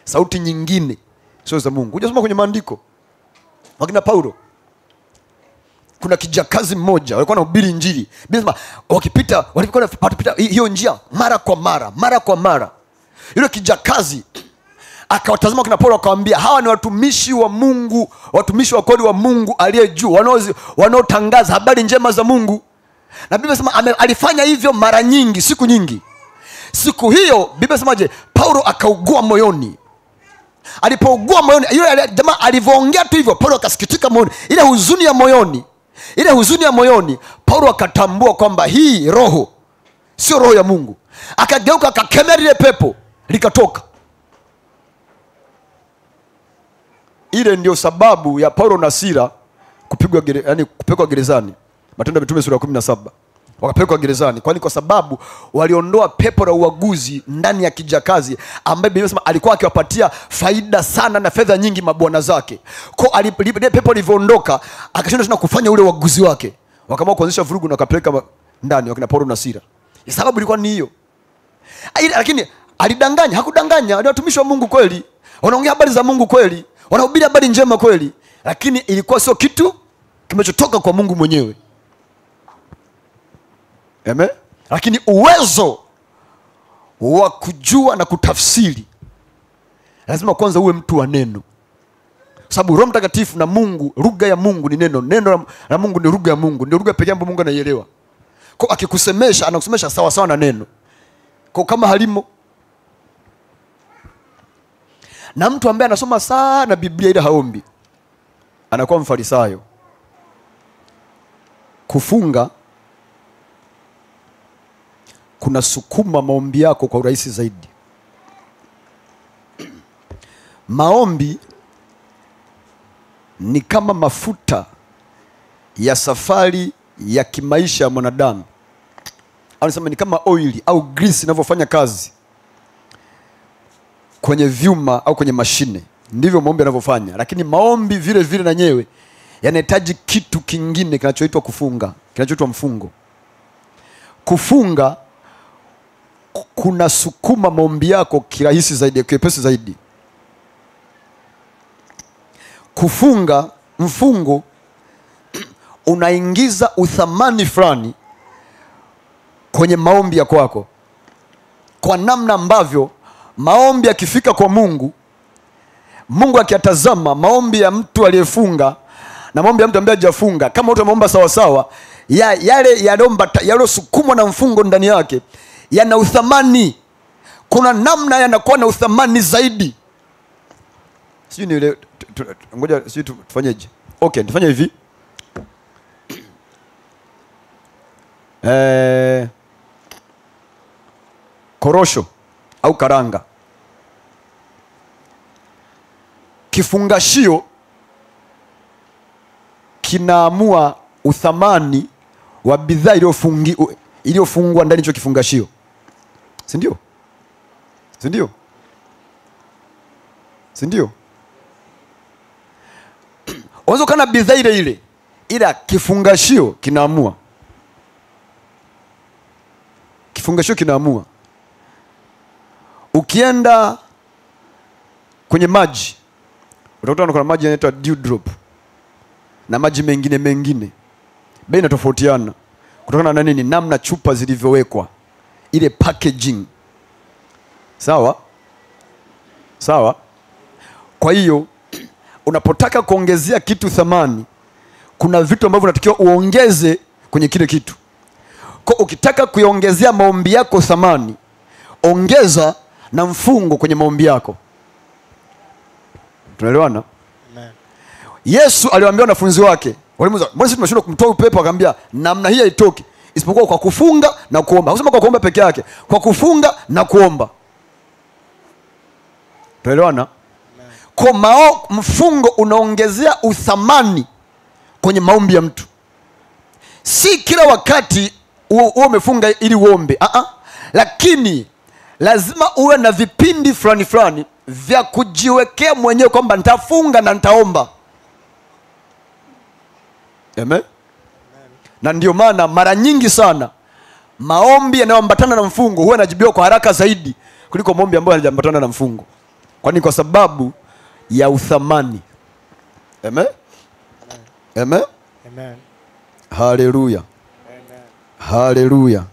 Sauti nyingine sio za Mungu. Unasoma kwenye maandiko, wakina Paulo, kuna kijakazi mmoja walikuwa wanahubiri injili. Biblia walipita hiyo njia mara kwa mara. Yule kijakazi akawatazama kina Paulo, akamwambia, hawa ni watumishi wa Mungu, watumishi wa kweli wa Mungu aliye juu, wanaotangaza habari njema za Mungu. Na Biblia inasema alifanya hivyo mara nyingi, siku nyingi. Siku hiyo Biblia inasemaje? Paulo akaugua moyoni. Alipougua moyoni, yule jamaa alivyoongea tu hivyo, Paulo akasikitika moyoni. Ile huzuni ya moyoni, Paulo akatambua kwamba hii roho sio roho ya Mungu. Akageuka, akakemea ile pepo, likatoka. Ile ndio sababu ya Paulo na Sila kupigwa gerezani. Matendo ya Mitume sura ya 17. wakapelekwa gerezani. Kwani kwa sababu waliondoa pepo la uaguzi ndani ya kijakazi ambaye Biblia inasema alikuwa akiwapatia faida sana na fedha nyingi mabwana zake. Kwa pepo lilivyoondoka akashindwa tena kufanya ule uaguzi wake, wakaamua kuanzisha vurugu na wakapeleka ndani wakina Paulo na Sila. Sababu ilikuwa ni hiyo. Lakini alidanganya? Hakudanganya. Ni watumishi wa Mungu kweli, wanaongea habari za Mungu kweli, wanahubiri habari njema kweli, lakini ilikuwa sio kitu kimechotoka kwa Mungu mwenyewe. Amen. Lakini uwezo wa kujua na kutafsiri lazima kwanza uwe mtu wa neno, sababu Roho Mtakatifu na Mungu, lugha ya Mungu ni neno. Neno la Mungu ni lugha ya Mungu, ndio lugha pekee ambayo Mungu anaielewa. Kwa akikusemesha anakusemesha sawa sawa na neno. Kwa kama halimo, na mtu ambaye anasoma sana Biblia ile haombi anakuwa mfarisayo. Kufunga kuna sukuma maombi yako kwa urahisi zaidi. Maombi ni kama mafuta ya safari ya kimaisha ya mwanadamu. Anasema ni kama oili au grease inavyofanya kazi kwenye vyuma au kwenye mashine, ndivyo maombi yanavyofanya. Lakini maombi vile vile na nyewe yanahitaji kitu kingine kinachoitwa kufunga, kinachoitwa mfungo. Kufunga kuna sukuma maombi yako kirahisi zaidi, kiepesi zaidi. Kufunga, mfungo unaingiza uthamani fulani kwenye maombi ya kwako, kwa namna ambavyo maombi yakifika kwa Mungu, Mungu akiyatazama maombi ya mtu aliyefunga na maombi ya mtu ambaye hajafunga, kama wote wameomba sawa sawa, yale yalosukumwa na mfungo ndani yake yana uthamani. Kuna namna yanakuwa na uthamani zaidi. Sijui ni ile, ngoja sijui tufanyeje. Okay, tufanye hivi. Korosho au karanga, kifungashio kinaamua uthamani wa bidhaa iliyofungwa ndani hicho kifungashio, si ndio? Si ndio? Si ndio? Unaweza kana bidhaa ile ile, ila kifungashio kinaamua. Kifungashio kinaamua. Ukienda kwenye maji utakuta kuna maji yanaitwa dew drop na maji mengine. Bei inatofautiana kutokana na nini? Namna chupa zilivyowekwa, ile packaging. Sawa? Sawa? Kwa hiyo unapotaka kuongezea kitu thamani, kuna vitu ambavyo unatakiwa uongeze kwenye kile kitu. Kwa ukitaka kuiongezea maombi yako thamani, ongeza na mfungo kwenye maombi yako. Tunaelewana? Amen. Yesu aliwaambia wanafunzi wake, walimuuliza, mbona sisi tunashindwa kumtoa upepo? Akamwambia, namna hii haitoki isipokuwa kwa kufunga na kuomba. Hakusema kwa kuomba peke yake, kwa kufunga na kuomba. Tunaelewana? Kwa mfungo unaongezea uthamani kwenye maombi ya mtu. Si kila wakati uwe umefunga ili uombe. Lakini lazima uwe na vipindi fulani vya kujiwekea mwenyewe kwamba nitafunga na nitaomba. Amen. Na ndio maana mara nyingi sana maombi yanayoambatana na mfungo huwa yanajibiwa kwa haraka zaidi kuliko maombi ambayo hayajaambatana na mfungo. Kwani kwa sababu ya uthamani. Amen. Amen. Amen. Haleluya. Amen. Haleluya.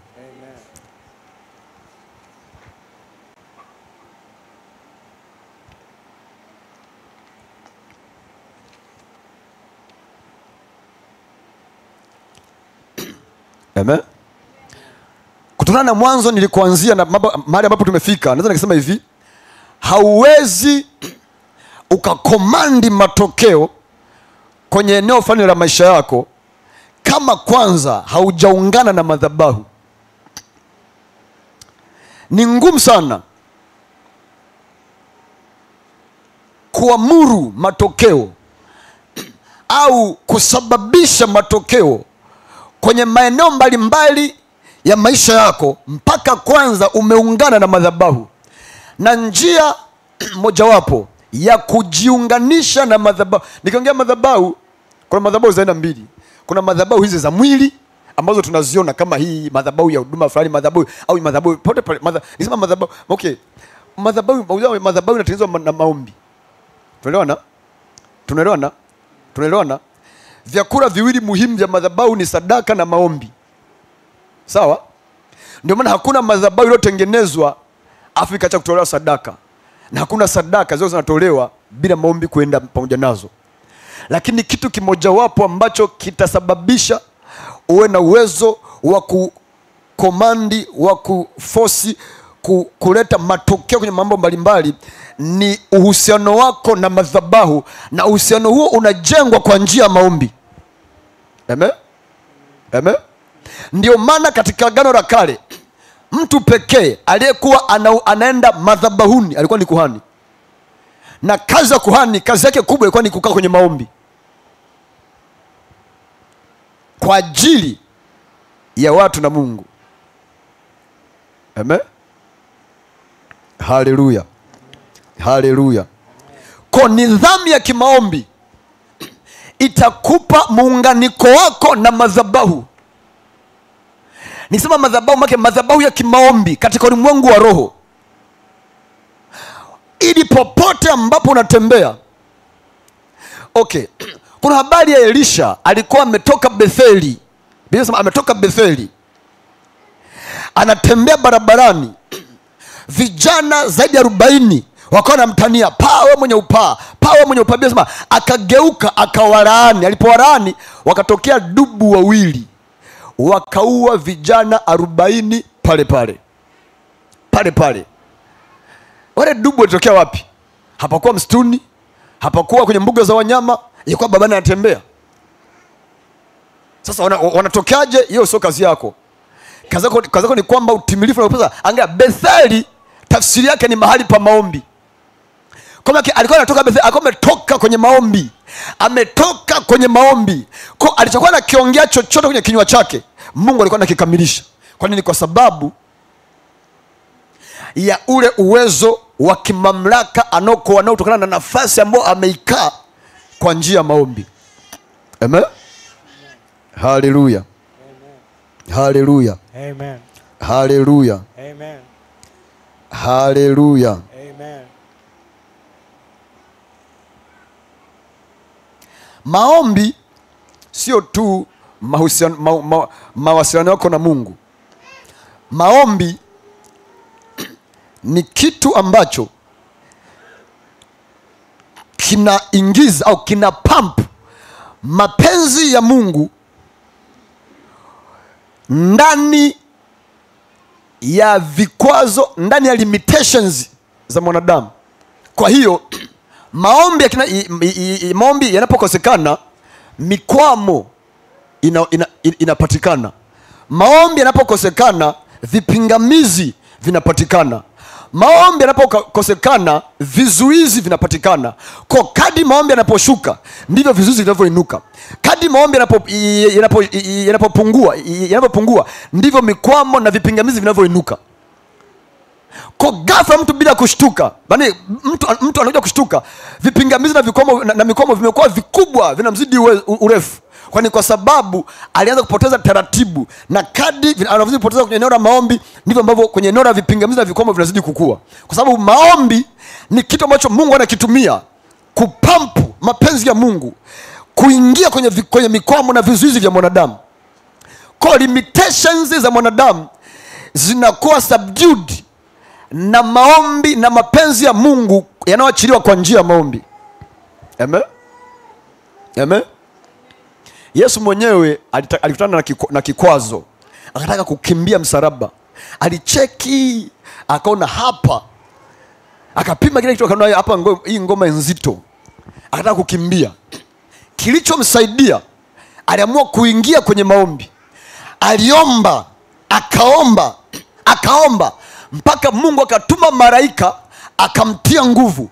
Amen. Kutokana na mwanzo nilikuanzia na mahali ambapo tumefika, naweza nikasema hivi: hauwezi ukakomandi matokeo kwenye eneo fulani la maisha yako kama kwanza haujaungana na madhabahu. Ni ngumu sana kuamuru matokeo au kusababisha matokeo kwenye maeneo mbalimbali ya maisha yako mpaka kwanza umeungana na madhabahu. Na njia mojawapo ya kujiunganisha na madhabahu, nikiongea madhabahu, kuna madhabahu za aina mbili. Kuna madhabahu hizi za mwili ambazo tunaziona kama hii madhabahu ya huduma fulani, madhabahu au madhabahu pote pale, nisema madhabahu. Okay, madhabahu inatengenezwa na maombi. Tunaelewana? Vyakula viwili muhimu vya madhabahu ni sadaka na maombi. Sawa? Ndio maana hakuna madhabahu iliyotengenezwa afu ikaacha kutolewa sadaka, na hakuna sadaka zote zinatolewa bila maombi kuenda pamoja nazo. Lakini kitu kimojawapo ambacho kitasababisha uwe na uwezo wa kukomandi, wa kuforce, kuleta matokeo kwenye mambo mbalimbali ni uhusiano wako na madhabahu, na uhusiano huo unajengwa kwa njia ya maombi. Amen? Amen? Ndio maana katika Agano la Kale mtu pekee aliyekuwa anaenda madhabahuni alikuwa ni kuhani. Na kazi ya kuhani, kazi yake kubwa ilikuwa ni kukaa kwenye maombi kwa ajili ya watu na Mungu. Amen? Haleluya. Haleluya. Kwa nidhamu ya kimaombi itakupa muunganiko wako na madhabahu. Nisema madhabahu ya kimaombi katika ulimwengu wa roho, ili popote ambapo unatembea. Okay, kuna habari ya Elisha, alikuwa ametoka Betheli. Biblia inasema ametoka Betheli, anatembea barabarani, vijana zaidi ya 40 wakawa wanamtania, wewe mwenye upaa, wewe mwenye upaa. Biblia inasema akageuka akawalaani. Alipowalaani wakatokea dubu wawili, wakaua vijana 40 pale. Wale dubu walitokea wapi? Hapakuwa msituni, hapakuwa kwenye mbuga za wanyama, ilikuwa babani anatembea. Sasa wanatokeaje? Hiyo sio kazi yako. Kazi yako ni kwamba utimilifu unapaswa. Angalia, Betheli tafsiri yake ni mahali pa maombi. Kama alikuwa anatoka Betheli, alikuwa ametoka kwenye maombi. Kwa alichokuwa anakiongea chochote kwenye kinywa chake, Mungu alikuwa anakikamilisha. Kwa nini? Kwa sababu ya ule uwezo wa kimamlaka anaotokana na nafasi ambayo ameikaa kwa njia ya maombi. Amen? Haleluya. Haleluya. Amen. Haleluya. Amen. Haleluya. Amen. Maombi sio tu mawasiliano yako na Mungu. Maombi ni kitu ambacho kinaingiza au kina pump mapenzi ya Mungu ndani ya vikwazo, ndani ya limitations za mwanadamu. Kwa hiyo maombi yanapokosekana, mikwamo inapatikana. Maombi yanapokosekana, vipingamizi vinapatikana. Maombi yanapokosekana, vizuizi vinapatikana. Kwa kadri maombi yanaposhuka, ndivyo vizuizi vinavyoinuka. Kadri maombi yanapopungua, ndivyo mikwamo na vipingamizi vinavyoinuka. Kwa ghafla mtu bila kushtuka, bali mtu anakuja kushtuka, vipingamizi na mikwamo vimekuwa vikubwa, vinamzidi urefu. Kwa sababu alianza kupoteza taratibu, na kadri anavyozidi kupoteza kwenye eneo la maombi, ndivyo ambavyo kwenye eneo la vipingamizi na vikwamo vinazidi kukua. Kwa sababu maombi ni kitu ambacho Mungu anakitumia kupampu mapenzi ya Mungu kuingia kwenye mikwamo na vizuizi vya mwanadamu. Kwa limitations za mwanadamu zinakuwa subdued na maombi na mapenzi ya Mungu yanayoachiliwa kwa njia ya maombi. Amen? Amen? Yesu mwenyewe alikutana na kikwazo, akataka kukimbia msalaba. Alicheki, akaona hapa, akapima kile kitu, akaona hapa hii ngoma nzito, akataka kukimbia. Kilichomsaidia, aliamua kuingia kwenye maombi. Aliomba, akaomba mpaka Mungu akatuma malaika akamtia nguvu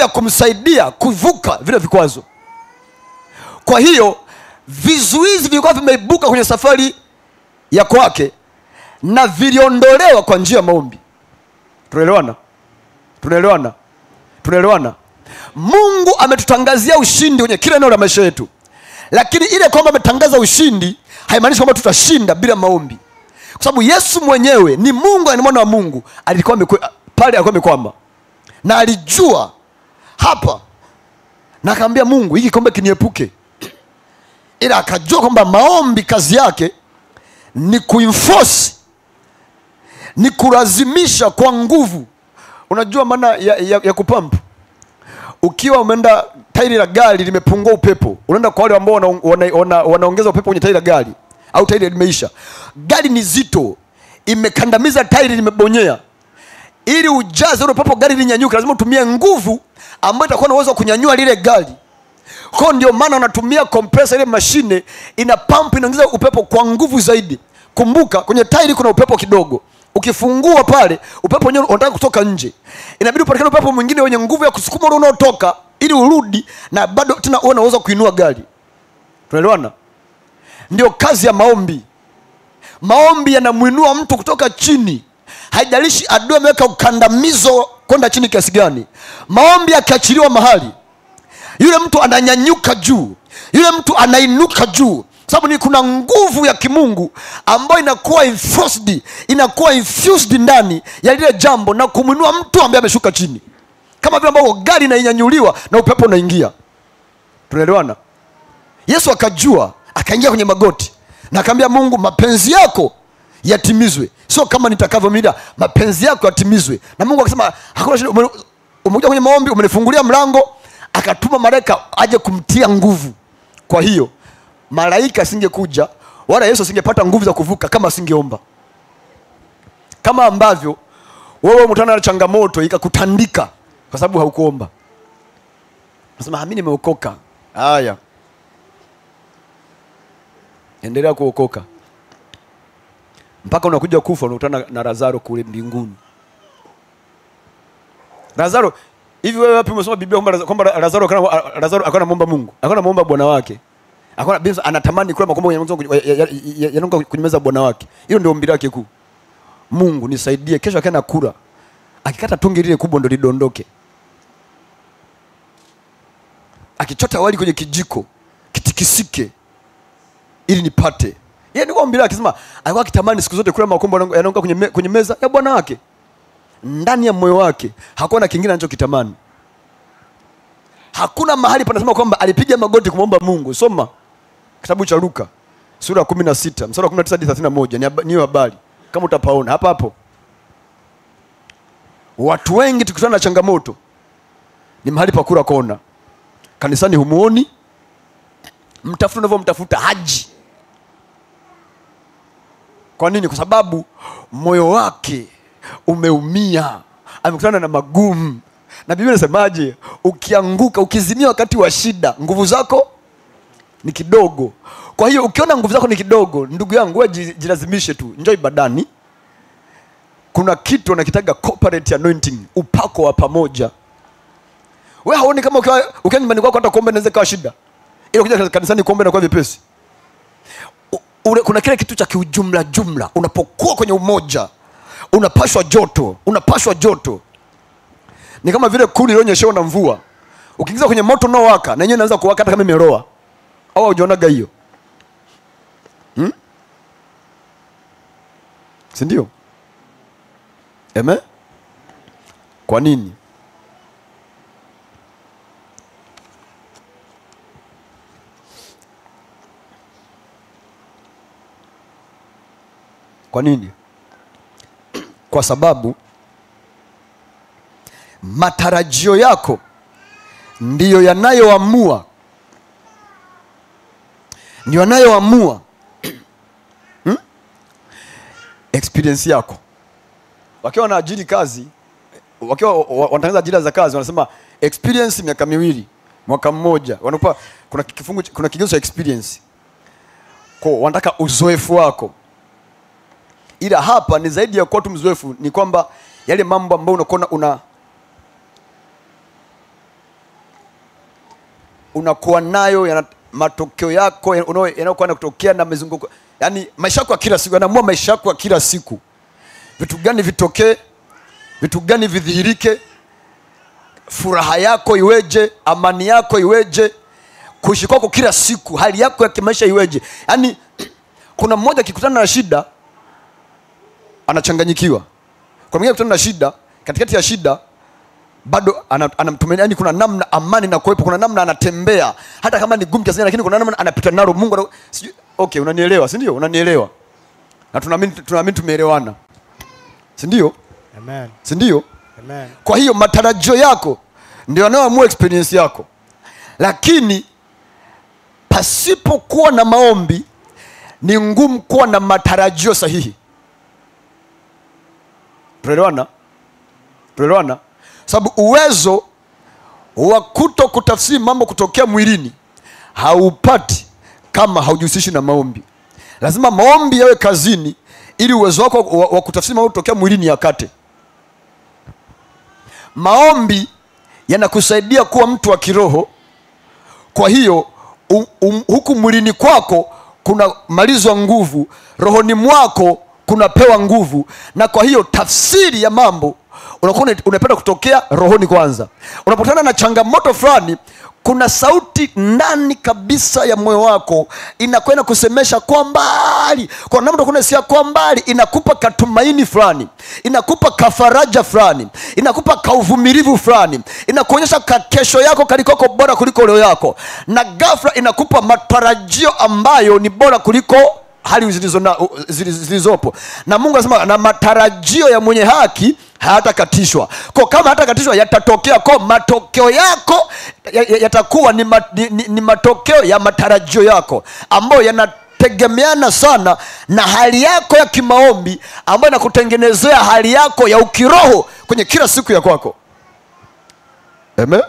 ya kumsaidia kuvuka vile vikwazo. Kwa hiyo vizuizi vilikuwa vimeibuka kwenye safari ya kwake, na viliondolewa kwa njia ya maombi. Tunaelewana? Tunaelewana? Tunaelewana? Mungu ametutangazia ushindi kwenye kila eneo la maisha yetu, lakini ile kwamba ametangaza ushindi haimaanishi kwamba tutashinda bila maombi, kwa sababu Yesu mwenyewe ni Mungu, ni mwana wa Mungu. Alikuwa pale, alikuwa amekwama na alijua hapa, na akamwambia Mungu, hiki kikombe kiniepuke. Ila akajua kwamba maombi kazi yake ni kuenforce, ni kulazimisha kwa nguvu. Unajua maana ya kupampu? Ukiwa umeenda tairi la gari limepungua upepo, unaenda kwa wale ambao wanaongeza upepo kwenye tairi la gari, au tairi limeisha, gari ni zito, imekandamiza tairi, limebonyea. Ili ujaze ule upepo gari linyanyuke, lazima utumie nguvu ambayo itakuwa na uwezo wa kunyanyua lile gari. Kwa ndio maana unatumia compressor, ile mashine ina pump, inaongeza upepo kwa nguvu zaidi. Kumbuka kwenye tairi kuna upepo kidogo, ukifungua pale upepo wenyewe unataka kutoka nje, inabidi upatikane upepo mwingine wenye nguvu ya kusukuma ule unaotoka ili urudi na bado tena uwe unaweza kuinua gari. Tunaelewana? Ndio kazi ya maombi. Maombi yanamuinua mtu kutoka chini, haijalishi adui ameweka ukandamizo kwenda chini kiasi gani. Maombi yakiachiliwa mahali, yule mtu ananyanyuka juu, yule mtu anainuka juu, sababu ni kuna nguvu ya kimungu ambayo inakuwa enforced, inakuwa infused ndani ya lile jambo na kumwinua mtu ambaye ameshuka chini, kama vile ambavyo gari inanyanyuliwa na upepo unaingia. Tunaelewana? Yesu akajua, akaingia kwenye magoti na akamwambia Mungu, mapenzi yako yatimizwe, sio kama nitakavyomida, mapenzi yako yatimizwe. Na Mungu akasema hakuna shida, umekuja kwenye maombi, umenifungulia mlango. Akatuma malaika aje kumtia nguvu. Kwa hiyo malaika asingekuja wala Yesu asingepata nguvu za kuvuka kama asingeomba. Kama ambavyo wewe mtana na changamoto ikakutandika kwa sababu haukuomba. Nasema mimi nimeokoka. Haya, endelea kuokoka mpaka unakuja kufa, unakutana na Lazaro kule mbinguni. Lazaro, hivi wewe wapi umesoma Biblia kwamba Lazaro akawa anamuomba Mungu, akawa anamuomba bwana wake, akawa anatamani kula makombo yanayoka kwenye meza bwana wake? Hiyo ndio ombi lake kuu. Mungu nisaidie kesho akaenda kula, akikata tungi lile kubwa ndio lidondoke, akichota wali kwenye kijiko kitikisike ili nipate. Yeye ni ombi lake, akisema alikuwa akitamani siku zote kula makombo yanayoka kwenye meza ya bwana wake. Ndani ya moyo wake hakuna na kingine anachokitamani. Hakuna mahali panasema kwamba alipiga magoti kumwomba Mungu. Soma kitabu cha Luka sura 16 mstari wa 19 hadi 31, ni habari kama utapaona hapa hapo. Watu wengi tukutana na changamoto ni mahali pa kula kona. Kanisani humuoni, mtafuta unavyomtafuta haji. Kwa nini? Kwa sababu moyo wake umeumia, amekutana na magumu. Na Biblia inasemaje? Ukianguka, ukizimia wakati wa shida, nguvu zako ni kidogo. Kwa hiyo ukiona nguvu zako ni kidogo, ndugu yangu, wewe jilazimishe tu, njoo ibadani. Kuna kitu wanakitaga corporate anointing, upako wa pamoja. Wewe haoni kama ukiwa nyumbani kwako hata kuomba inaweza kuwa shida, ila ukija kanisani kuomba inakuwa vyepesi? Kuna kile kitu cha kiujumla jumla. Unapokuwa kwenye umoja, unapashwa joto. Ni kama vile kuni ilionyeshewa na mvua, ukiingiza kwenye moto unaowaka na yenyewe inaanza kuwaka hata kama imeroa. Au hujionaga hiyo? Si ndio? Amen. Kwa nini? Kwa nini? Kwa sababu matarajio yako ndiyo yanayoamua experience yako. Wakiwa wanaajiri kazi, wakiwa wanatangaza ajira za kazi, wanasema experience miaka 2, mwaka mmoja. Wanakupa kuna kigezo cha experience. Kwa wanataka uzoefu wako. Ila hapa ni zaidi ya kuwa tu mzoefu, ni kwamba yale mambo ambayo unakuwa nayo matokeo yako yanayokuwa yanatokea na mizunguko. Yaani maisha yako ya kila siku, anaamua maisha yako ya kila siku. Vitu gani vitokee, vitu gani vidhihirike, furaha yako iweje, amani yako iweje, kuishi kwako kila siku, hali yako ya kimaisha iweje. Yaani kuna mmoja akikutana na shida anachanganyikiwa. Kwa mwingine akikutana na shida, katikati ya shida bado anamtumaini. Yaani kuna namna amani na kuwepo, kuna namna anatembea hata kama ni gumu kiasi, lakini kuna namna anapita nalo. Mungu okay, unanielewa, si ndio? Unanielewa. Na tunaamini tumeelewana. Si ndio? Amen. Si ndio? Amen. Kwa hiyo matarajio yako ndio yanayoamua experience yako. Lakini pasipokuwa na maombi ni ngumu kuwa na matarajio sahihi. Tuelewana? Tuelewana? Sababu uwezo wa kutafsiri mambo kutokea mwilini haupati kama haujihusishi na maombi. Lazima maombi yawe kazini ili uwezo wako wa kutafsiri mambo kutokea mwilini yakate. Maombi yanakusaidia kuwa mtu wa kiroho. Kwa hiyo huku mwilini kwako kuna malizwa nguvu, rohoni mwako kunapewa nguvu, na kwa hiyo tafsiri ya mambo unakuwa unapenda kutokea rohoni kwanza. Unapotana na changamoto fulani, kuna sauti ndani kabisa ya moyo wako inakwenda kusemesha kwa mbali. Kwa namna unasikia kwa mbali, inakupa katumaini fulani, inakupa kafaraja fulani, inakupa kauvumilivu fulani, inakuonyesha kesho yako kalikoko bora kuliko leo yako, na ghafla inakupa matarajio ambayo ni bora kuliko hali zilizopo. Na Mungu anasema na matarajio ya mwenye haki hayatakatishwa. Kwa kama hayatakatishwa, yatatokea. Kwa matokeo yako yatakuwa ni matokeo ya matarajio yako ambayo yanategemeana sana na hali yako ya kimaombi, ambayo inakutengenezea hali yako ya ukiroho kwenye kila siku ya kwako. Amen.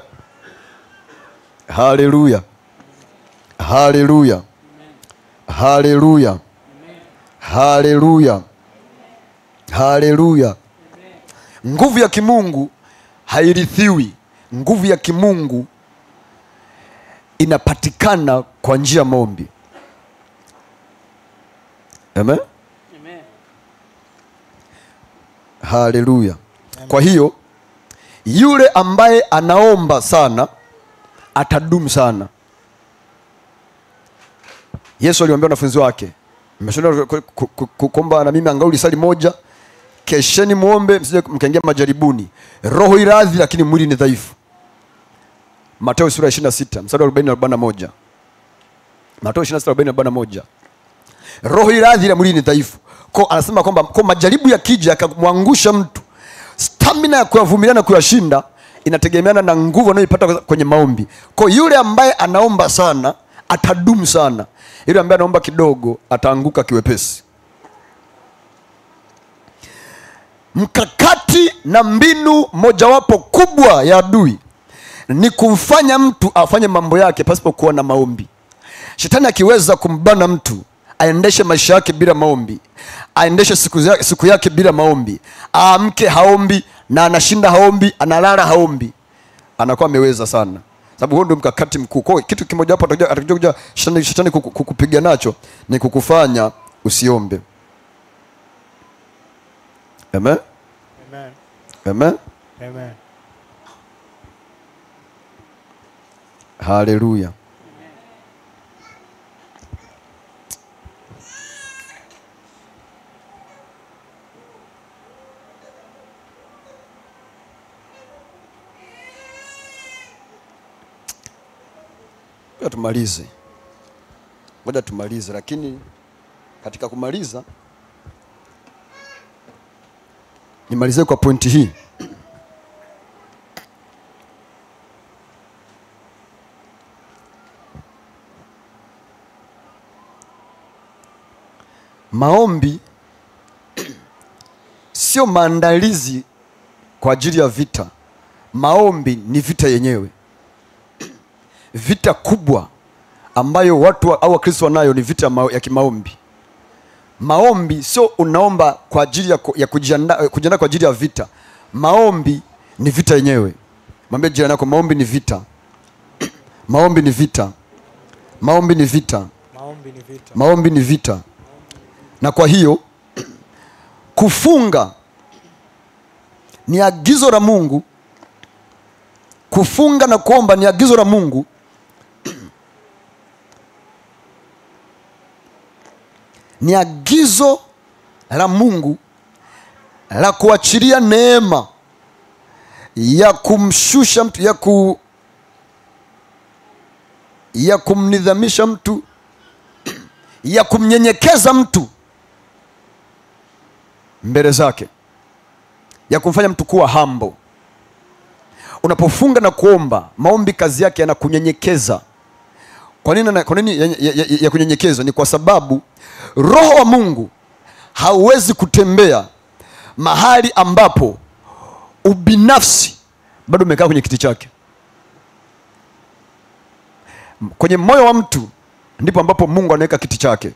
Haleluya. Haleluya. Haleluya. Haleluya. Haleluya. Nguvu ya kimungu hairithiwi. Nguvu ya kimungu inapatikana kwa njia ya maombi. Amen. Amen. Haleluya. Kwa hiyo yule ambaye anaomba sana atadumu sana. Yesu aliwaambia wanafunzi wake, mmeshinda kuomba na mimi angalau lisali moja, kesheni muombe msije mkaingia majaribuni. Roho iradhi lakini mwili ni dhaifu. Mathayo sura 26 mstari wa 40 na 41. Mathayo 26:40-41. Roho iradhi na mwili ni dhaifu. Kwa anasema kwamba kwa majaribu yakija akamwangusha mtu, stamina ya kuyavumilia na kuyashinda inategemeana na nguvu anayoipata kwenye maombi. Kwa yule ambaye anaomba sana atadumu sana. Yule ambaye anaomba kidogo ataanguka kiwepesi. Mkakati na mbinu mojawapo kubwa ya adui ni kumfanya mtu afanye mambo yake pasipokuwa na maombi. Shetani akiweza kumbana mtu aendeshe maisha yake bila maombi, aendeshe siku yake bila maombi, aamke haombi na anashinda haombi, analala haombi, anakuwa ameweza sana. Sababu huo ndio mkakati mkuu. Kwa kitu kimoja hapo atakuja shetani kukupiga nacho ni kukufanya usiombe. Amen. Amen. Amen. Amen. Haleluya. Ngoja tumalize, lakini katika kumaliza nimalize kwa pointi hii. Maombi sio maandalizi kwa ajili ya vita. Maombi ni vita yenyewe. Vita kubwa ambayo watu au Wakristo wanayo ni vita ya kimaombi. Maombi sio unaomba kwa ajili ya kujiandaa kwa ajili ya vita. Maombi ni vita yenyewe. Mwambie jirani yako, maombi ni vita. Maombi ni vita. Maombi ni vita. Maombi ni vita. Maombi ni vita. Na kwa hiyo kufunga ni agizo la Mungu. Kufunga na kuomba ni agizo la Mungu. Ni agizo la Mungu la kuachilia neema ya kumshusha mtu, ya kumnidhamisha mtu, ya kumnyenyekeza mtu mbele zake, ya kumfanya mtu kuwa humble. Unapofunga na kuomba, maombi kazi yake yanakunyenyekeza. Kwa nini ya kunyenyekeza? Ni kwa sababu Roho wa Mungu hauwezi kutembea mahali ambapo ubinafsi bado umekaa kwenye kiti chake. Kwenye moyo wa mtu ndipo ambapo Mungu anaweka kiti chake.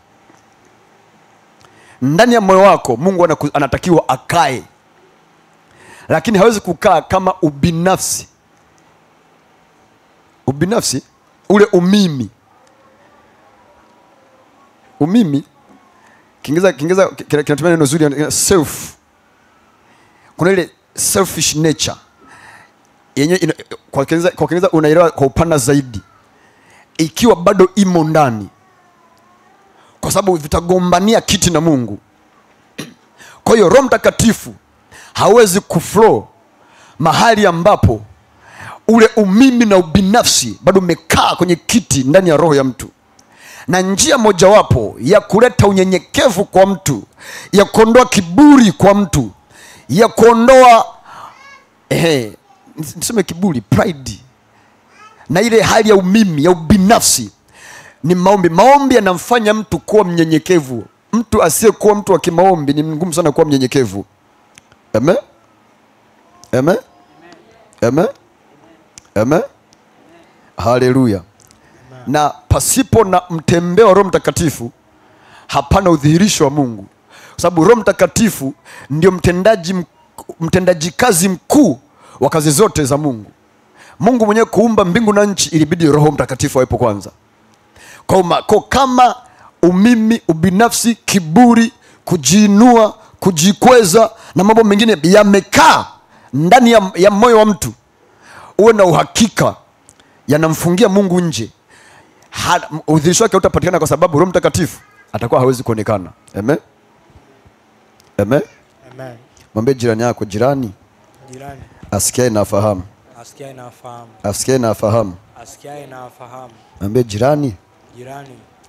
Ndani ya moyo wako Mungu anatakiwa akae, lakini hawezi kukaa kama ubinafsi. Ubinafsi, ule umimi. Umimi Kiingereza kinatumia neno zuri, self. Kuna ile selfish nature yenye kwa Kiingereza unaelewa kwa upana zaidi, ikiwa bado imo ndani, kwa sababu vitagombania kiti na Mungu. Kwa hiyo Roho Mtakatifu hawezi kuflow mahali ambapo ule umimi na ubinafsi bado umekaa kwenye kiti ndani ya roho ya mtu. Na njia mojawapo ya kuleta unyenyekevu kwa mtu, ya kuondoa kiburi kwa mtu, ya kuondoa niseme kiburi, pride, na ile hali ya umimi, ya ubinafsi, ni maombi. Maombi yanamfanya mtu kuwa mnyenyekevu. Mtu asiyekuwa mtu wa kimaombi ni ngumu sana kuwa mnyenyekevu. Amen? Amen? Amen? Amen? Haleluya. Na pasipo na mtembeo wa Roho Mtakatifu hapana udhihirisho wa Mungu, kwa sababu Roho Mtakatifu ndio mtendaji kazi mkuu wa kazi zote za Mungu. Mungu mwenyewe kuumba mbingu na nchi ilibidi Roho Mtakatifu awepo kwanza. Kwa kama umimi, ubinafsi, kiburi, kujiinua, kujikweza na mambo mengine yamekaa ndani ya moyo wa mtu, uwe na uhakika yanamfungia Mungu nje. Udhihirisho wake utapatikana kwa sababu Roho Mtakatifu atakuwa hawezi kuonekana. Amen? Amen? Amen. Mwambie jirani yako, jirani asikiaye na afahamu. Asikiaye na afahamu. Asikiaye na afahamu. Asikiaye na afahamu. Mwambie jirani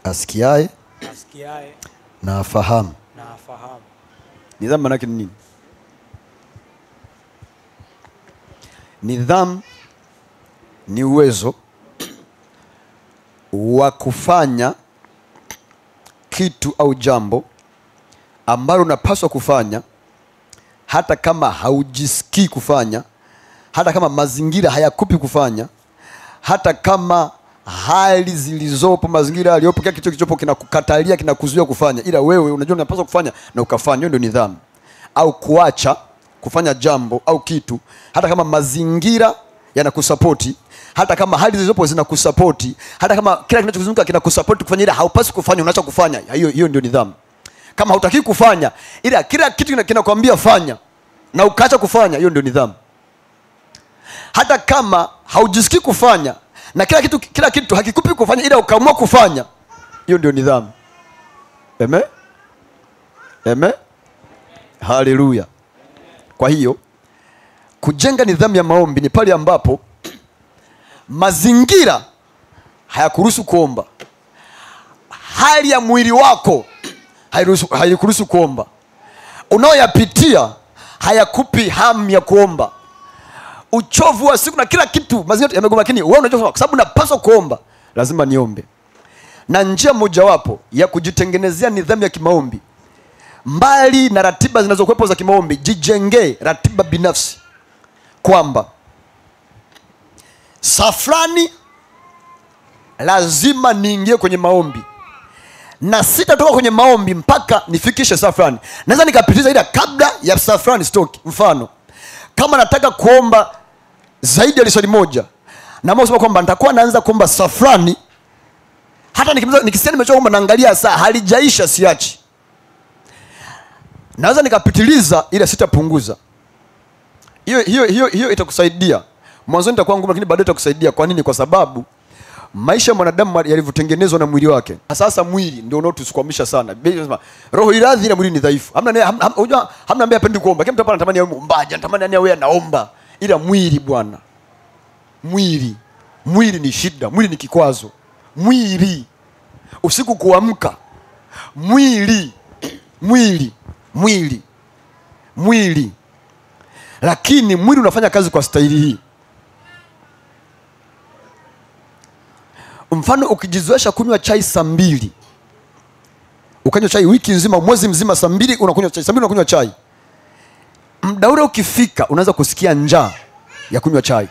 asikiaye na afahamu. Nidhamu maana yake ni nini? Nidhamu ni uwezo wa kufanya kitu au jambo ambalo unapaswa kufanya hata kama haujisikii kufanya, hata kama mazingira hayakupi kufanya, hata kama hali zilizopo, mazingira yaliyopo, kila kitu kilichopo kinakukatalia, kinakuzuia kufanya, ila wewe unajua unapaswa kufanya na ukafanya. Hiyo ndio nidhamu. Au kuacha kufanya jambo au kitu hata kama mazingira yanakusapoti, hata kama hali zilizopo zinakusapoti, hata kama kila kinachokuzunguka kinakusapoti kufanya, ila haupaswi kufanya, unaacha kufanya. Hiyo ndio nidhamu. Kama hautaki kufanya, ila kila kitu kinakwambia fanya na ukaacha kufanya, hiyo ndio nidhamu. Hata kama haujisikii kufanya na kila kitu hakikupi kufanya, ila ukaamua kufanya, hiyo ndio nidhamu. Amen? Amen? Haleluya. Kwa hiyo kujenga nidhamu ya maombi ni pale ambapo mazingira hayakuruhusu kuomba, hali ya mwili wako haikuruhusu kuomba, unaoyapitia hayakupi hamu ya kuomba, uchovu wa siku na kila kitu mazingira yamegoma, lakini wewe unajua kwa sababu napaswa kuomba, lazima niombe. Na njia mojawapo ya kujitengenezea nidhamu ya kimaombi, mbali na ratiba zinazokuwepo za kimaombi, jijengee ratiba binafsi kwamba saa fulani lazima niingie kwenye maombi, na sitatoka kwenye maombi mpaka nifikishe saa fulani. Naweza nikapitiza, ila kabla ya saa fulani sitoki. Mfano, kama nataka kuomba zaidi ya lisali moja, na mimi kwamba nitakuwa naanza kuomba saa fulani, hata nikisema nimechoka kuomba, naangalia saa halijaisha, siachi. Naweza nikapitiliza ile sitapunguza. Hiyo itakusaidia. Mwanzo nitakuwa ngumu, lakini baadaye itakusaidia. Kwa nini? Kwa sababu maisha ya mwanadamu yalivyotengenezwa na mwili wake. Sasa mwili ndio unaotusukwamisha sana. Roho iradhi na mwili ni dhaifu. Hamna ambaye hapendi kuomba. Kila mtu hapa anatamani awe mwombaji, anatamani awe anaomba. Ila mwili bwana. Mwili ni shida, mwili ni kikwazo. Mwili usiku kuamka. Mwili. Lakini mwili unafanya kazi kwa staili hii. Mfano ukijizoesha kunywa chai saa 2. Ukanywa chai wiki nzima, mwezi mzima, saa 2 unakunywa chai, saa 2 unakunywa chai. Muda ule ukifika unaanza kusikia njaa ya kunywa chai.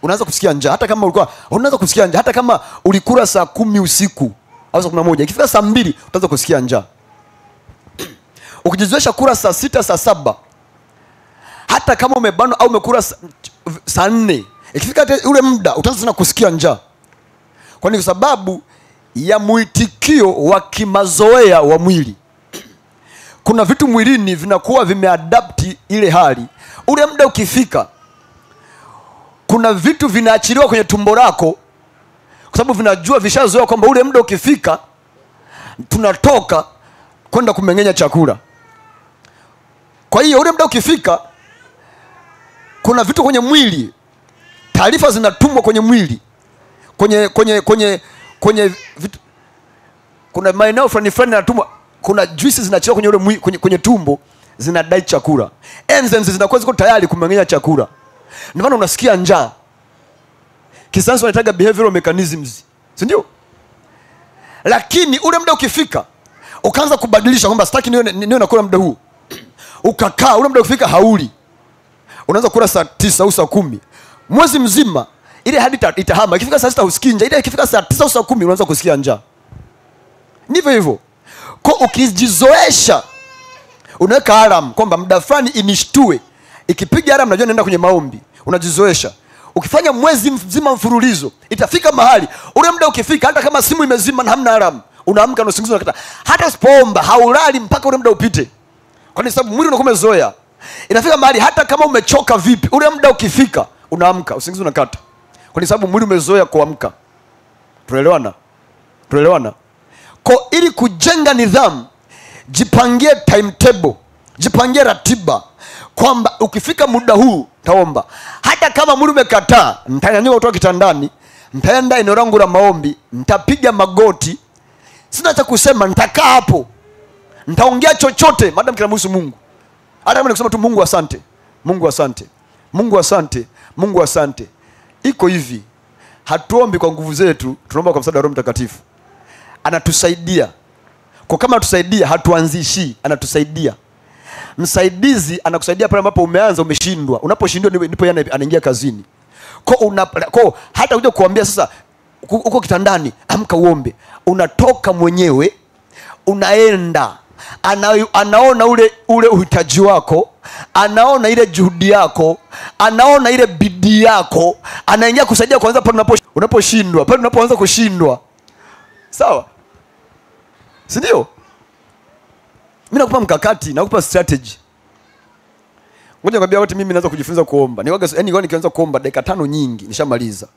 Unaanza kusikia njaa hata kama ulikula saa 10 usiku au saa 11. Ikifika saa 2 utaanza kusikia njaa. Ukijizoesha kula saa 6, saa 7. Hata kama umebanwa au umekula saa 4, ikifika ule muda utaanza sana kusikia njaa. Kwa sababu ya mwitikio wa kimazoea wa mwili. Kuna vitu mwilini vinakuwa vimeadapti ile hali. Ule muda ukifika, kuna vitu vinaachiliwa kwenye tumbo lako, kwa sababu vinajua, vishazoea kwamba ule muda ukifika tunatoka kwenda kumeng'enya chakula. Kwa hiyo ule muda ukifika, kuna vitu kwenye mwili, taarifa zinatumwa kwenye mwili, kwenye vitu, kuna maeneo fulani yanatumwa, kuna juices zinachelewa kwenye ule mwili, kwenye tumbo, zinadai chakula. Enzymes zinakuwa ziko tayari kumeng'enya chakula. Ndio maana unasikia njaa. Kisayansi wanaitaga behavioral mechanisms, si ndio? Lakini ule muda ukifika, ukaanza kubadilisha kwamba sitaki niwe nakula muda huu. Ukakaa, ule muda ukifika hauli. Unaanza kula saa 9 au saa 10. Mwezi mzima ile hadi itahama. Ikifika saa 6 usikii njaa. Ile ikifika saa 9 au saa 10 unaanza kusikia njaa. Ndivyo hivyo. Kwa ukijizoesha, unaweka alarm kwamba muda fulani inishtue. Ikipiga alarm unajua naenda kwenye maombi. Unajizoesha. Ukifanya mwezi mzima mfululizo, itafika mahali ule muda ukifika, hata kama simu imezima na hamna alarm, unaamka na usingizi unakata. Hata usipoomba haulali mpaka ule muda upite. Kwa sababu mwili unakuwa umezoea. Inafika mahali hata kama umechoka vipi, ule muda ukifika unaamka, usingizi unakata. Kwa sababu mwili umezoea kuamka. Tunaelewana? Kwa ili kujenga nidhamu, jipangie timetable, jipangie ratiba kwamba ukifika muda huu taomba. Hata kama mwili umekataa, nitanyanyuka kutoka kitandani, nitaenda eneo langu la maombi, nitapiga magoti. Sina cha kusema, nitakaa hapo. Nitaongea chochote madam kinamhusu Mungu. Hata kama nikisema tu Mungu asante. Mungu asante. Mungu asante. Mungu asante. Iko hivi. Hatuombi kwa nguvu zetu, tunaomba kwa msaada wa Roho Mtakatifu. Anatusaidia. Kwa kama anatusaidia, hatuanzishi, anatusaidia. Msaidizi anakusaidia pale ambapo umeanza umeshindwa. Unaposhindwa ndipo yeye anaingia kazini. Kwa hata uje kuambia sasa uko kitandani, amka uombe. Unatoka mwenyewe, unaenda. Anaona ule uhitaji wako, anaona ile juhudi yako, anaona ile bidii yako, anaingia kusaidia kwanza pale unaposhindwa, pale unapoanza kushindwa. Sawa? Si ndio? Mimi nakupa mkakati, nakupa strategy. Ngoja nikwambia wote, mimi naanza kujifunza kuomba. Nikianza kuomba dakika 5 nyingi nishamaliza.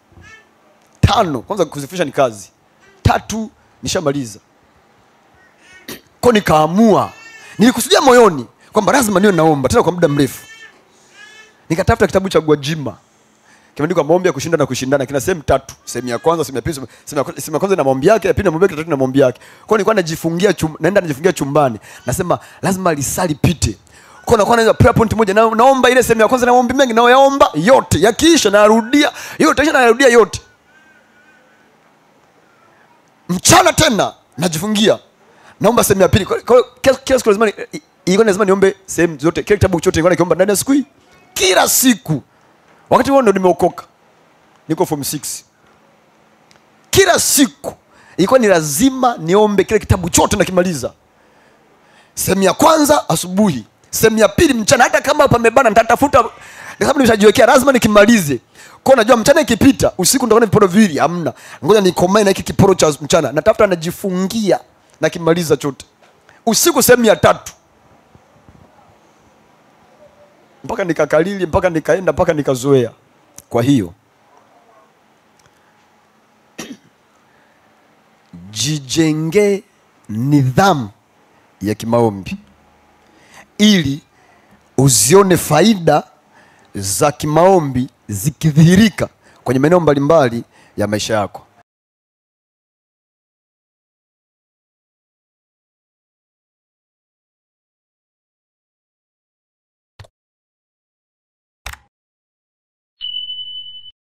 5 kwanza kuzifisha ni kazi. 3 nishamaliza. Kwa nikaamua, nilikusudia moyoni kwamba lazima niwe naomba tena kwa muda mrefu. Nikatafuta kitabu cha Gwajima. Kimeandikwa maombi ya kushinda na kushindana, kina sehemu 3. Sehemu ya kwanza, sehemu ya pili, sehemu ya kwanza na maombi yake, ya pili na maombi yake, tatu na maombi yake. Kwa nilikuwa najifungia chumbani. Nasema lazima lisali pite. Kwa nakuwa naanza prayer point moja, naomba ile sehemu ya kwanza na maombi mengi na yaomba yote. Yakiisha narudia yote, kisha narudia yote. Mchana tena najifungia. Naomba sehemu ya pili. Kwa kila siku lazima niombe sehemu zote. Kile kitabu chote nilikuwa nikiomba ndani ya siku hii. Kila siku. Wakati huo ndo nimeokoka. Niko form 6. Kila siku ilikuwa ni lazima niombe kile kitabu chote na kimaliza. Sehemu ya kwanza asubuhi, sehemu ya pili mchana. Hata kama pamebana nitatafuta, kwa sababu nimeshajiwekea lazima nikimalize. Kwa najua mchana ikipita, usiku nitakuwa na viporo viwili, hamna. Ngoja nikomae na hiki kiporo cha mchana. Natafuta najifungia na kimaliza chote. Usiku sehemu ya 3. mpaka nikakalili, mpaka nikaenda, mpaka nikazoea. Kwa hiyo jijenge nidhamu ya kimaombi ili uzione faida za kimaombi zikidhihirika kwenye maeneo mbalimbali ya maisha yako.